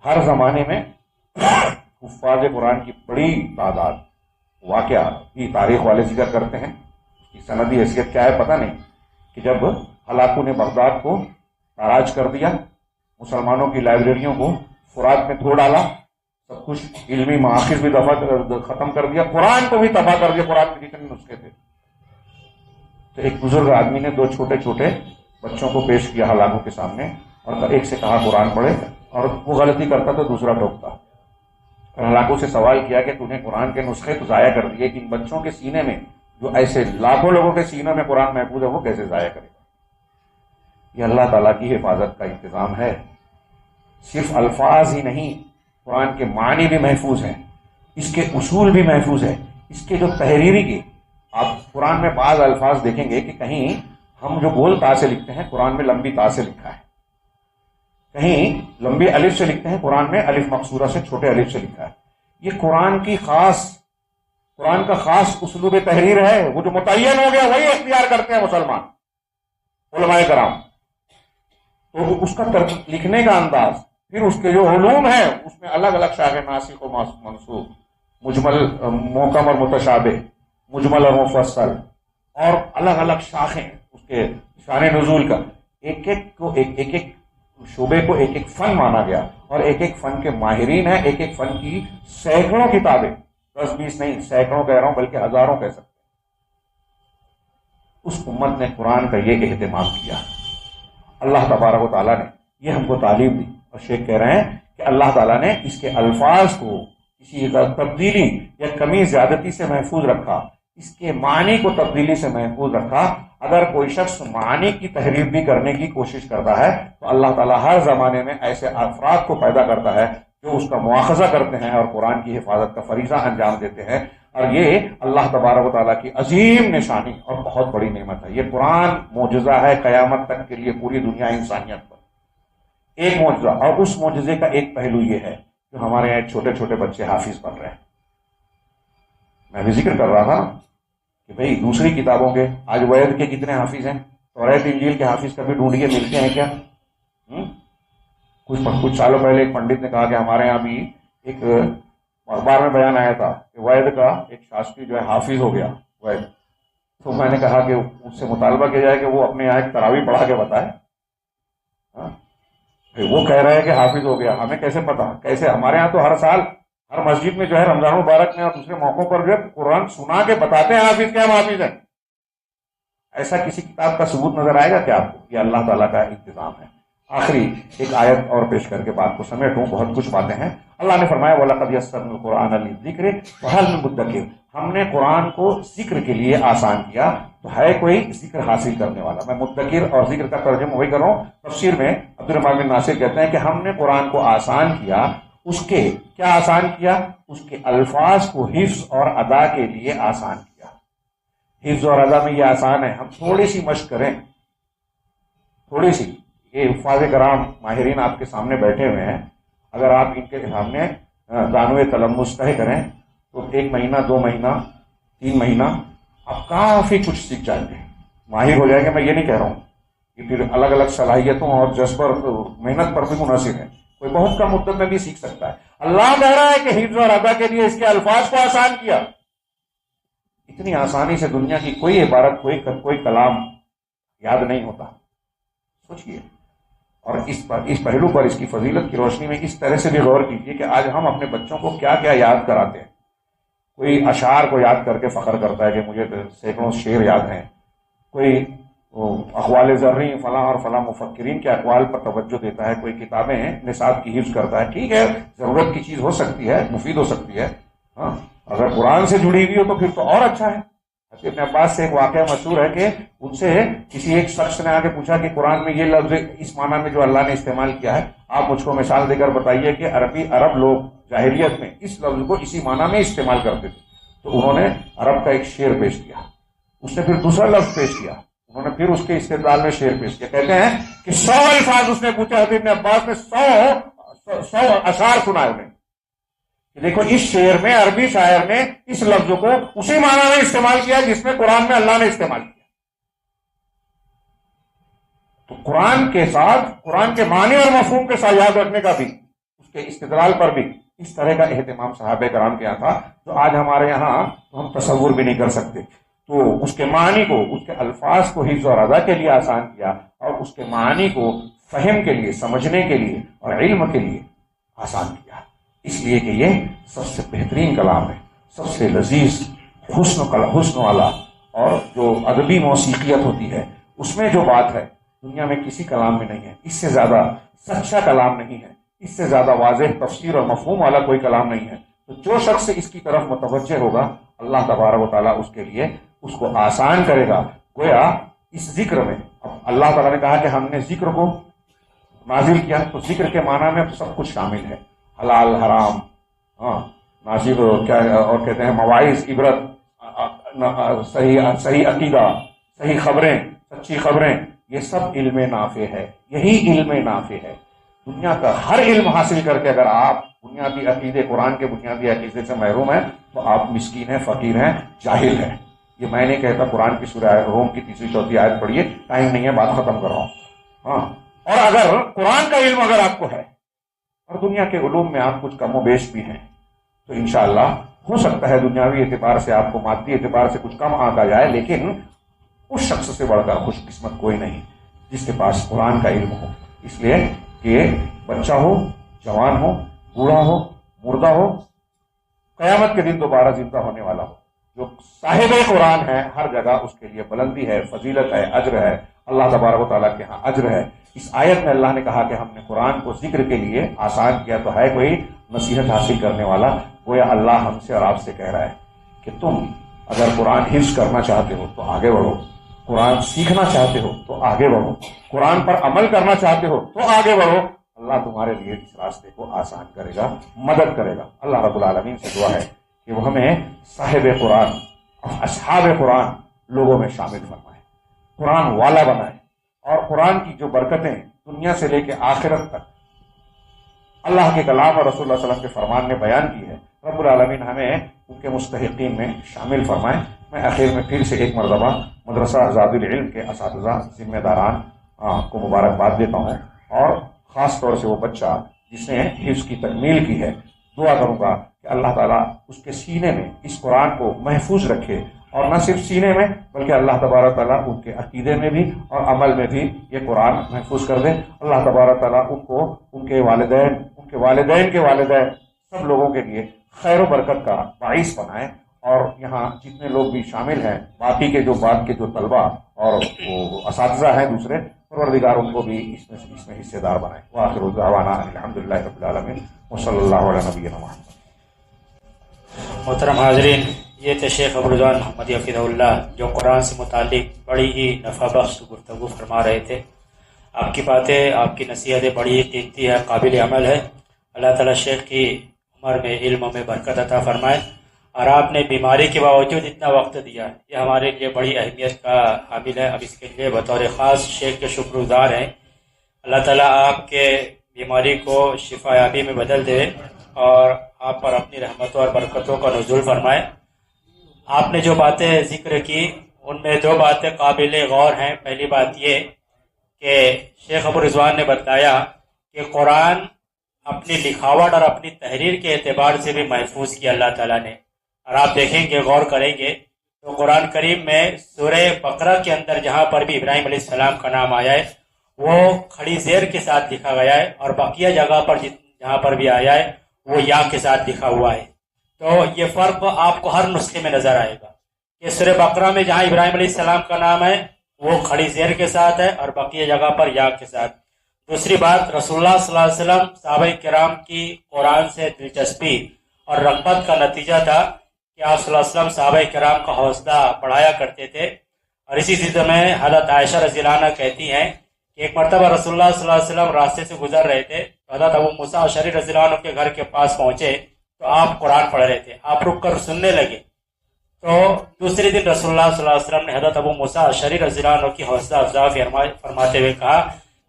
ہر زمانے میں حفاظ قرآن کی بڑی تعداد، واقعہ کی تاریخ والے ذکر کرتے ہیں، اس کی سندی حیثیت کیا ہے پتہ نہیں، کہ جب ہلاکو نے بغداد کو تاراج کر دیا، مسلمانوں کی لائبریریوں کو فرات میں دھو ڈالا، سب کچھ علمی مآخذ بھی ختم کر دیا، قرآن کو بھی تباہ کر دیا، قرآن میں جتنے نسخے تھے، تو ایک بزرگ آدمی نے 2 چھوٹے چھوٹے بچوں کو پیش کیا ہلاکو کے سامنے، اور ایک سے کہا قرآن پڑھے، اور وہ غلطی کرتا تو دوسرا ٹوکتا، اور ہلاکو سے سوال کیا کہ تو نے قرآن کے نسخے تو ضائع کر دیے، ان بچوں کے سینے میں جو ایسے لاکھوں لوگوں کے سینے میں قرآن محفوظ ہے وہ کیسے ضائع کرے گا؟ یہ اللہ تعالیٰ کی حفاظت کا انتظام ہے۔ صرف الفاظ ہی نہیں، قرآن کے معنی بھی محفوظ ہیں، اس کے اصول بھی محفوظ ہے، اس کے جو تحریری کی، آپ قرآن میں بعض الفاظ دیکھیں گے کہ کہیں ہم جو گول تا سے لکھتے ہیں قرآن میں لمبی تا سے لکھا ہے، کہیں لمبی الف سے لکھتے ہیں قرآن میں الف مقصورہ سے چھوٹے الف سے لکھا ہے۔ یہ قرآن کا خاص اسلوب تحریر ہے، وہ جو متعین ہو گیا وہی اختیار کرتے ہیں مسلمان علماء کرام۔ تو اس کا لکھنے کا انداز، پھر اس کے جو علوم ہیں اس میں الگ الگ شاخیں، ناسخ و منسوخ، مجمل، محکم اور متشابہ، مجمل اور مفصل، اور الگ الگ شاخیں اس کے شان نزول کا، ایک ایک شعبے کو ایک ایک فن مانا گیا، اور ایک ایک فن کے ماہرین ہیں، ایک ایک فن کی سینکڑوں کتابیں، 10-20 نہیں، سینکڑوں کہہ رہا ہوں بلکہ ہزاروں کہہ سکتے ہیں۔ اس امت نے قرآن کا یہ اہتمام کیا، اللہ تبارک و تعالیٰ نے یہ ہم کو تعلیم دی، اور شیخ کہہ رہے ہیں کہ اللہ تعالیٰ نے اس کے الفاظ کو کسی تبدیلی یا کمی زیادتی سے محفوظ رکھا، اس کے معنی کو تبدیلی سے محفوظ رکھا۔ اگر کوئی شخص معنی کی تحریف بھی کرنے کی کوشش کرتا ہے تو اللہ تعالیٰ ہر زمانے میں ایسے افراد کو پیدا کرتا ہے جو اس کا مواخذہ کرتے ہیں اور قرآن کی حفاظت کا فریضہ انجام دیتے ہیں، اور یہ اللہ تبارک و تعالیٰ کی عظیم نشانی اور بہت بڑی نعمت ہے۔ یہ قرآن معجزہ ہے قیامت تک کے لیے پوری دنیا انسانیت پر، ایک معجزہ۔ اور اس معجزے کا ایک پہلو یہ ہے جو ہمارے یہاں چھوٹے چھوٹے بچے حافظ بن رہے ہیں۔ میں بھی ذکر کر رہا تھا کہ بھئی دوسری کتابوں کے آج وید کے کتنے حافظ ہیں، توریت انجیل کے حافظ کبھی ڈھونڈیے ملتے ہیں کیا؟ کچھ سالوں پہلے ایک پنڈت نے کہا کہ ہمارے یہاں بھی ایک اخبار میں بیان آیا تھا کہ وید کا ایک شاستری جو ہے حافظ ہو گیا وید۔ تو میں نے کہا کہ اس سے مطالبہ کیا جائے کہ وہ اپنے یہاں ایک تراویح پڑھا کے بتائے۔ وہ کہہ رہے ہیں کہ حافظ ہو گیا، ہمیں کیسے پتا؟ کیسے؟ ہمارے یہاں تو ہر سال ہر مسجد میں جو ہے رمضان مبارک میں اور دوسرے موقعوں پر جو ہے قرآن سنا کے بتاتے ہیں حافظ کے ہم حافظ ہیں۔ ایسا کسی کتاب کا ثبوت نظر آئے گا کیا آپ کو؟ یہ اللہ تعالیٰ کا انتظام ہے۔ آخری ایک آیت اور پیش کر کے بات کو سمیٹوں، بہت کچھ باتیں ہیں۔ اللہ نے فرمایا وَلَقَدْ يَسَّرْنَا الْقُرْآنَ لِلذِّكْرِ فَهَلْ مِن مُدَّكِرٍ، ہم نے قرآن کو ذکر کے لیے آسان کیا تو ہے کوئی ذکر حاصل کرنے والا؟ میں مدکر اور ذکر کا ترجمہ وہی کر رہا ہوں۔ تفسیر میں عبدالرحمن بن ناصر کہتے ہیں کہ ہم نے قرآن کو آسان کیا، اس کے کیا آسان کیا؟ اس کے الفاظ کو حفظ اور ادا کے لیے آسان کیا۔ حفظ اور ادا میں یہ آسان ہے، ہم تھوڑی سی مشق کریں، تھوڑی سی۔ یہ حفاظ کرام ماہرین آپ کے سامنے بیٹھے ہوئے ہیں، اگر آپ ان کے سامنے دانوِ تلمس طے کریں تو 1 مہینہ 2 مہینہ 3 مہینہ آپ کافی کچھ سیکھ جائیں گے، ماہر ہو جائیں گے۔ میں یہ نہیں کہہ رہا ہوں، یہ پھر الگ الگ صلاحیتوں اور جذبہ اور محنت پر بھی منحصر ہے، کوئی بہت کم مدت میں بھی سیکھ سکتا ہے۔ اللہ کہہ رہا ہے کہ حفظ اور ادا کے لیے اس کے الفاظ کو آسان کیا۔ اتنی آسانی سے دنیا کی کوئی عبارت، کوئی کلام یاد نہیں ہوتا، سوچئے۔ اور اس پہلو پر، اس کی فضیلت کی روشنی میں اس طرح سے بھی غور کیجیے کہ آج ہم اپنے بچوں کو کیا کیا یاد کراتے ہیں۔ کوئی اشعار کو یاد کر کے فخر کرتا ہے کہ مجھے سینکڑوں شعر یاد ہیں، کوئی اقوال زرعی فلاں اور فلاں مفکرین کے اقوال پر توجہ دیتا ہے، کوئی کتابیں نصاب کی حفظ کرتا ہے۔ ٹھیک ہے، ضرورت کی چیز ہو سکتی ہے، مفید ہو سکتی ہے، ہاں اگر قرآن سے جڑی ہوئی ہو تو پھر تو اور اچھا ہے۔ ابن عباس سے ایک واقعہ مشہور ہے کہ ان سے کسی ایک شخص نے آ کے پوچھا کہ قرآن میں یہ لفظ اس معنی میں جو اللہ نے استعمال کیا ہے، آپ مجھ کو مثال دے کر بتائیے کہ عرب لوگ جاہلیت میں اس لفظ کو اسی معنی میں استعمال کرتے تھے۔ تو انہوں نے عرب کا ایک شعر پیش کیا، اس نے پھر دوسرا لفظ پیش کیا، انہوں نے پھر اس کے استدلال میں شعر پیش کیا۔ کہتے ہیں کہ 100 الفاظ اس نے پوچھا، حضرت ابن عباس نے 100 اشعار سنائے انہیں کہ دیکھو اس شعر میں عربی شاعر نے اس لفظ کو اسی معنی میں استعمال کیا جس میں قرآن میں اللہ نے استعمال کیا۔ تو قرآن کے ساتھ، قرآن کے معنی اور مفہوم کے ساتھ یاد رکھنے کا بھی اس کے استدلال پر بھی اس طرح کا اہتمام صحابہ کرام کے یہاں تھا جو آج ہمارے یہاں ہم تصور بھی نہیں کر سکتے. تو اس کے معنی کو، اس کے الفاظ کو حفظ اور ادا کے لیے آسان کیا، اور اس کے معنی کو فہم کے لیے، سمجھنے کے لیے اور علم کے لیے آسان کیا، اس لیے کہ یہ سب سے بہترین کلام ہے، سب سے لذیذ حسن والا، اور جو ادبی موسیقیت ہوتی ہے اس میں جو بات ہے دنیا میں کسی کلام میں نہیں ہے. اس سے زیادہ سچا کلام نہیں ہے، اس سے زیادہ واضح تفسیر اور مفہوم والا کوئی کلام نہیں ہے. تو جو شخص اس کی طرف متوجہ ہوگا اللہ تبارک و تعالیٰ اس کے لیے اس کو آسان کرے گا. گویا اس ذکر میں اب اللہ تعالیٰ نے کہا کہ ہم نے ذکر کو نازل کیا، تو ذکر کے معنی میں سب کچھ شامل ہے، حلال حرام، نازل کیا اور کہتے ہیں مواعظ، عبرت، صحیح عقیدہ، صحیح خبریں، سچی خبریں، یہ سب علم نافع ہے. یہی علم نافع ہے. دنیا کا ہر علم حاصل کر کے اگر آپ بنیادی عقیدے، قرآن کے بنیادی عقیدے سے محروم ہیں تو آپ مسکین ہیں، فقیر ہیں، جاہل ہیں. یہ میں نہیں کہتا، قرآن کی سورہ روم کی 3-4 آیت پڑھیے، ٹائم نہیں ہے، بات ختم کر رہا ہوں. اور اگر قرآن کا علم اگر آپ کو ہے اور دنیا کے علوم میں آپ کچھ کم و بیش بھی ہیں تو انشاءاللہ ہو سکتا ہے دنیاوی اعتبار سے آپ کو مادی اعتبار سے کچھ کم آنکا جائے، لیکن اس شخص سے بڑھ کر خوش قسمت کوئی نہیں جس کے پاس قرآن کا علم ہو. اس لیے کہ بچہ ہو، جوان ہو، بوڑھا ہو، مردہ ہو، قیامت کے دن دوبارہ زندہ ہونے والا ہو، جو صاحب قرآن ہے ہر جگہ اس کے لیے بلندی ہے، فضیلت ہے، اجر ہے، اللہ تبارک و تعالیٰ کے ہاں اجر ہے. اس آیت میں اللہ نے کہا کہ ہم نے قرآن کو ذکر کے لیے آسان کیا، تو ہے کوئی نصیحت حاصل کرنے والا. گویا اللہ ہم سے اور آپ سے کہہ رہا ہے کہ تم اگر قرآن حفظ کرنا چاہتے ہو تو آگے بڑھو، قرآن سیکھنا چاہتے ہو تو آگے بڑھو، قرآن پر عمل کرنا چاہتے ہو تو آگے بڑھو. اللہ تمہارے لیے اس راستے کو آسان کرے گا، مدد کرے گا. اللہ رب العالمین سے دعا ہے کہ وہ ہمیں صاحب قرآن، اصحاب قرآن لوگوں میں شامل فرمائے، قرآن والا بنائے، اور قرآن کی جو برکتیں دنیا سے لے کے آخرت تک اللہ کے کلام اور رسول اللہ صلی اللہ علیہ وسلم کے فرمان نے بیان کی ہے، رب العالمین ہمیں ان کے مستحقین میں شامل فرمائے. میں آخر میں پھر سے ایک مرتبہ مدرسہ زاد العلم کے اساتذہ، ذمہ داران کو مبارکباد دیتا ہوں، اور خاص طور سے وہ بچہ جس نے حفظ کی تکمیل کی ہے. دعا کروں گا کہ اللہ تعالیٰ اس کے سینے میں اس قرآن کو محفوظ رکھے، اور نہ صرف سینے میں بلکہ اللہ تبارک تعالیٰ ان کے عقیدے میں بھی اور عمل میں بھی یہ قرآن محفوظ کر دے. اللہ تبارک تعالیٰ ان کو، ان کے والدین، ان کے والدین کے والدین، سب لوگوں کے لیے خیر و برکت کا باعث بنائے. اور یہاں جتنے لوگ بھی شامل ہیں، باقی کے جو بعد کے جو طلبہ اور وہ اساتذہ ہیں دوسرے، پروردگار ان کو بھی اس میں حصے دار بنائے. وآخر دعوانا الحمدللہ رب العالمین وصلی اللہ علیہ نبینا محمد. محترم حاضرین، یہ تھے شیخ ابوالرضوان محمد حفظہ اللہ جو قرآن سے متعلق بڑی ہی نفع بخش گفتگو فرما رہے تھے. آپ کی باتیں، آپ کی نصیحتیں بڑی ہی قیمتی ہے، قابل عمل ہے. اللہ تعالیٰ شیخ کی عمر میں، علم میں برکت عطا فرمائے. اور آپ نے بیماری کے باوجود اتنا وقت دیا، یہ ہمارے لیے بڑی اہمیت کا حامل ہے. اب اس کے لیے بطور خاص شیخ کے شکر گزار ہیں. اللہ تعالیٰ آپ کے بیماری کو شفا یابی میں بدل دے اور آپ پر اپنی رحمتوں اور برکتوں کا نزول فرمائے. آپ نے جو باتیں ذکر کی ان میں 2 باتیں قابل غور ہیں. پہلی بات یہ کہ شیخ ابوالرضوان نے بتایا کہ قرآن اپنی لکھاوٹ اور اپنی تحریر کے اعتبار سے بھی محفوظ کیا اللہ تعالیٰ نے. اور آپ دیکھیں گے، غور کریں گے تو قرآن کریم میں سورہ بقرہ کے اندر جہاں پر بھی ابراہیم علیہ السلام کا نام آیا ہے وہ کھڑی زیر کے ساتھ لکھا گیا ہے، اور بقیہ جگہ پر جہاں پر بھی آیا ہے وہ یا کے ساتھ لکھا ہوا ہے. تو یہ فرق آپ کو ہر نسخے میں نظر آئے گا کہ سورہ بقرہ میں جہاں ابراہیم علیہ السلام کا نام ہے وہ کھڑی زیر کے ساتھ ہے اور بقیہ جگہ پر یا کے ساتھ. دوسری بات، رسول اللہ صلی اللہ علیہ وسلم صحابہ کرام کی قرآن سے دلچسپی اور رغبت کا نتیجہ تھا کہ آپ صلی اللہ علیہ وسلم صحابہ کرام کا حوصلہ بڑھایا کرتے تھے. اور اسی سلسلے میں حضرت عائشہ رضی اللہ عنہ کہتی ہیں کہ ایک مرتبہ رسول اللہ صلی اللہ علیہ وسلم راستے سے گزر رہے تھے، حضرت ابو موسیٰ اشعری رضی اللہ عنہ کے گھر کے پاس پہنچے تو آپ قرآن پڑھ رہے تھے. آپ رک کر سننے لگے. تو دوسرے دن رسول اللہ صلی اللہ علیہ وسلم نے حضرت ابو موسیٰ اشعری رضی اللہ عنہ کی حوصلہ افزائی فرماتے ہوئے کہا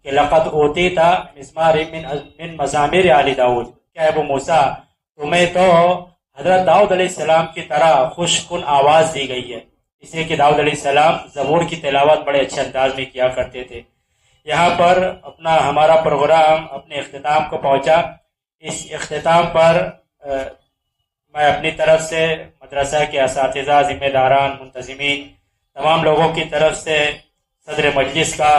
کہ لقد اوتیت مزمار من مزامیر آل داؤد، کیا ابو موسیٰ تمہیں تو حضرت داؤد علیہ السلام کی طرح خوش کن آواز دی گئی ہے. اس لیے کہ داؤد علیہ السلام زبور کی تلاوت بڑے اچھے انداز میں کیا کرتے تھے. یہاں پر ہمارا پروگرام اپنے اختتام کو پہنچا. اس اختتام پر میں اپنی طرف سے مدرسہ کے اساتذہ، ذمہ داران، منتظمین، تمام لوگوں کی طرف سے صدر مجلس کا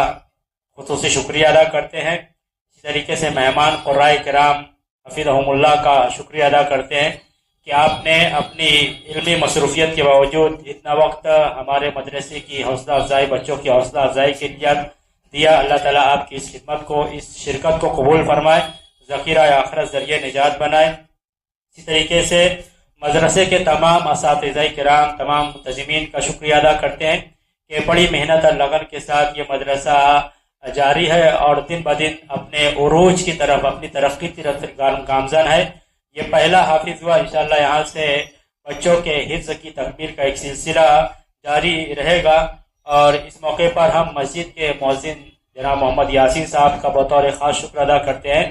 خصوصی شکریہ ادا کرتے ہیں. اسی طریقے سے مہمان قرائے کرام حفظہم اللہ کا شکریہ ادا کرتے ہیں کہ آپ نے اپنی علمی مصروفیت کے باوجود اتنا وقت ہمارے مدرسے کی حوصلہ افزائی، بچوں کی حوصلہ افزائی کے لیے دیا. اللہ تعالیٰ آپ کی اس خدمت کو، اس شرکت کو قبول فرمائے، ذخیرہ آخرت ذریعہ نجات بنائے. اسی طریقے سے مدرسے کے تمام اساتذہ کرام، تمام منتظمین کا شکریہ ادا کرتے ہیں کہ بڑی محنت اور لگن کے ساتھ یہ مدرسہ جاری ہے اور دن بدن اپنے عروج کی طرف، اپنی ترقی کی طرف گامزن ہے. یہ پہلا حافظ ہوا، انشاءاللہ یہاں سے بچوں کے حفظ کی تکمیل کا ایک سلسلہ جاری رہے گا. اور اس موقع پر ہم مسجد کے مؤذن جناب محمد یاسین صاحب کا بطور خاص شکر ادا کرتے ہیں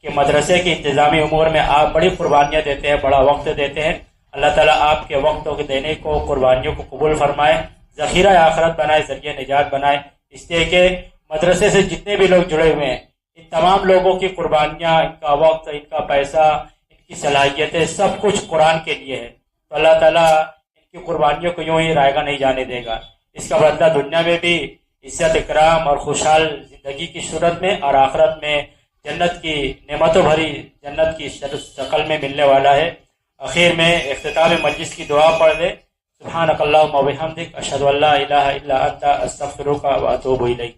کہ مدرسے کے انتظامی امور میں آپ بڑی قربانیاں دیتے ہیں، بڑا وقت دیتے ہیں. اللہ تعالیٰ آپ کے وقت کو دینے کو، قربانیوں کو قبول فرمائے، ذخیرہ آخرت بنائے، ذریعہ نجات بنائے. اس لیے کہ مدرسے سے جتنے بھی لوگ جڑے ہوئے ہیں، ان تمام لوگوں کی قربانیاں، ان کا وقت، ان کا پیسہ، ان کی صلاحیتیں، سب کچھ قرآن کے لیے ہے. تو اللہ تعالیٰ ان کی قربانیوں کو یوں ہی رائگاں نہیں جانے دے گا. اس کا بدلہ دنیا میں بھی عزت اکرام اور خوشحال زندگی کی صورت میں، اور آخرت میں جنت کی نعمتوں بھری جنت کی شکل میں ملنے والا ہے. اخیر میں اختتام مجلس کی دعا پڑھ لے. سبحانک اللہم و بحمدک، اشہد ان لا الہ الا انت، استغفرک و اتوب الیک.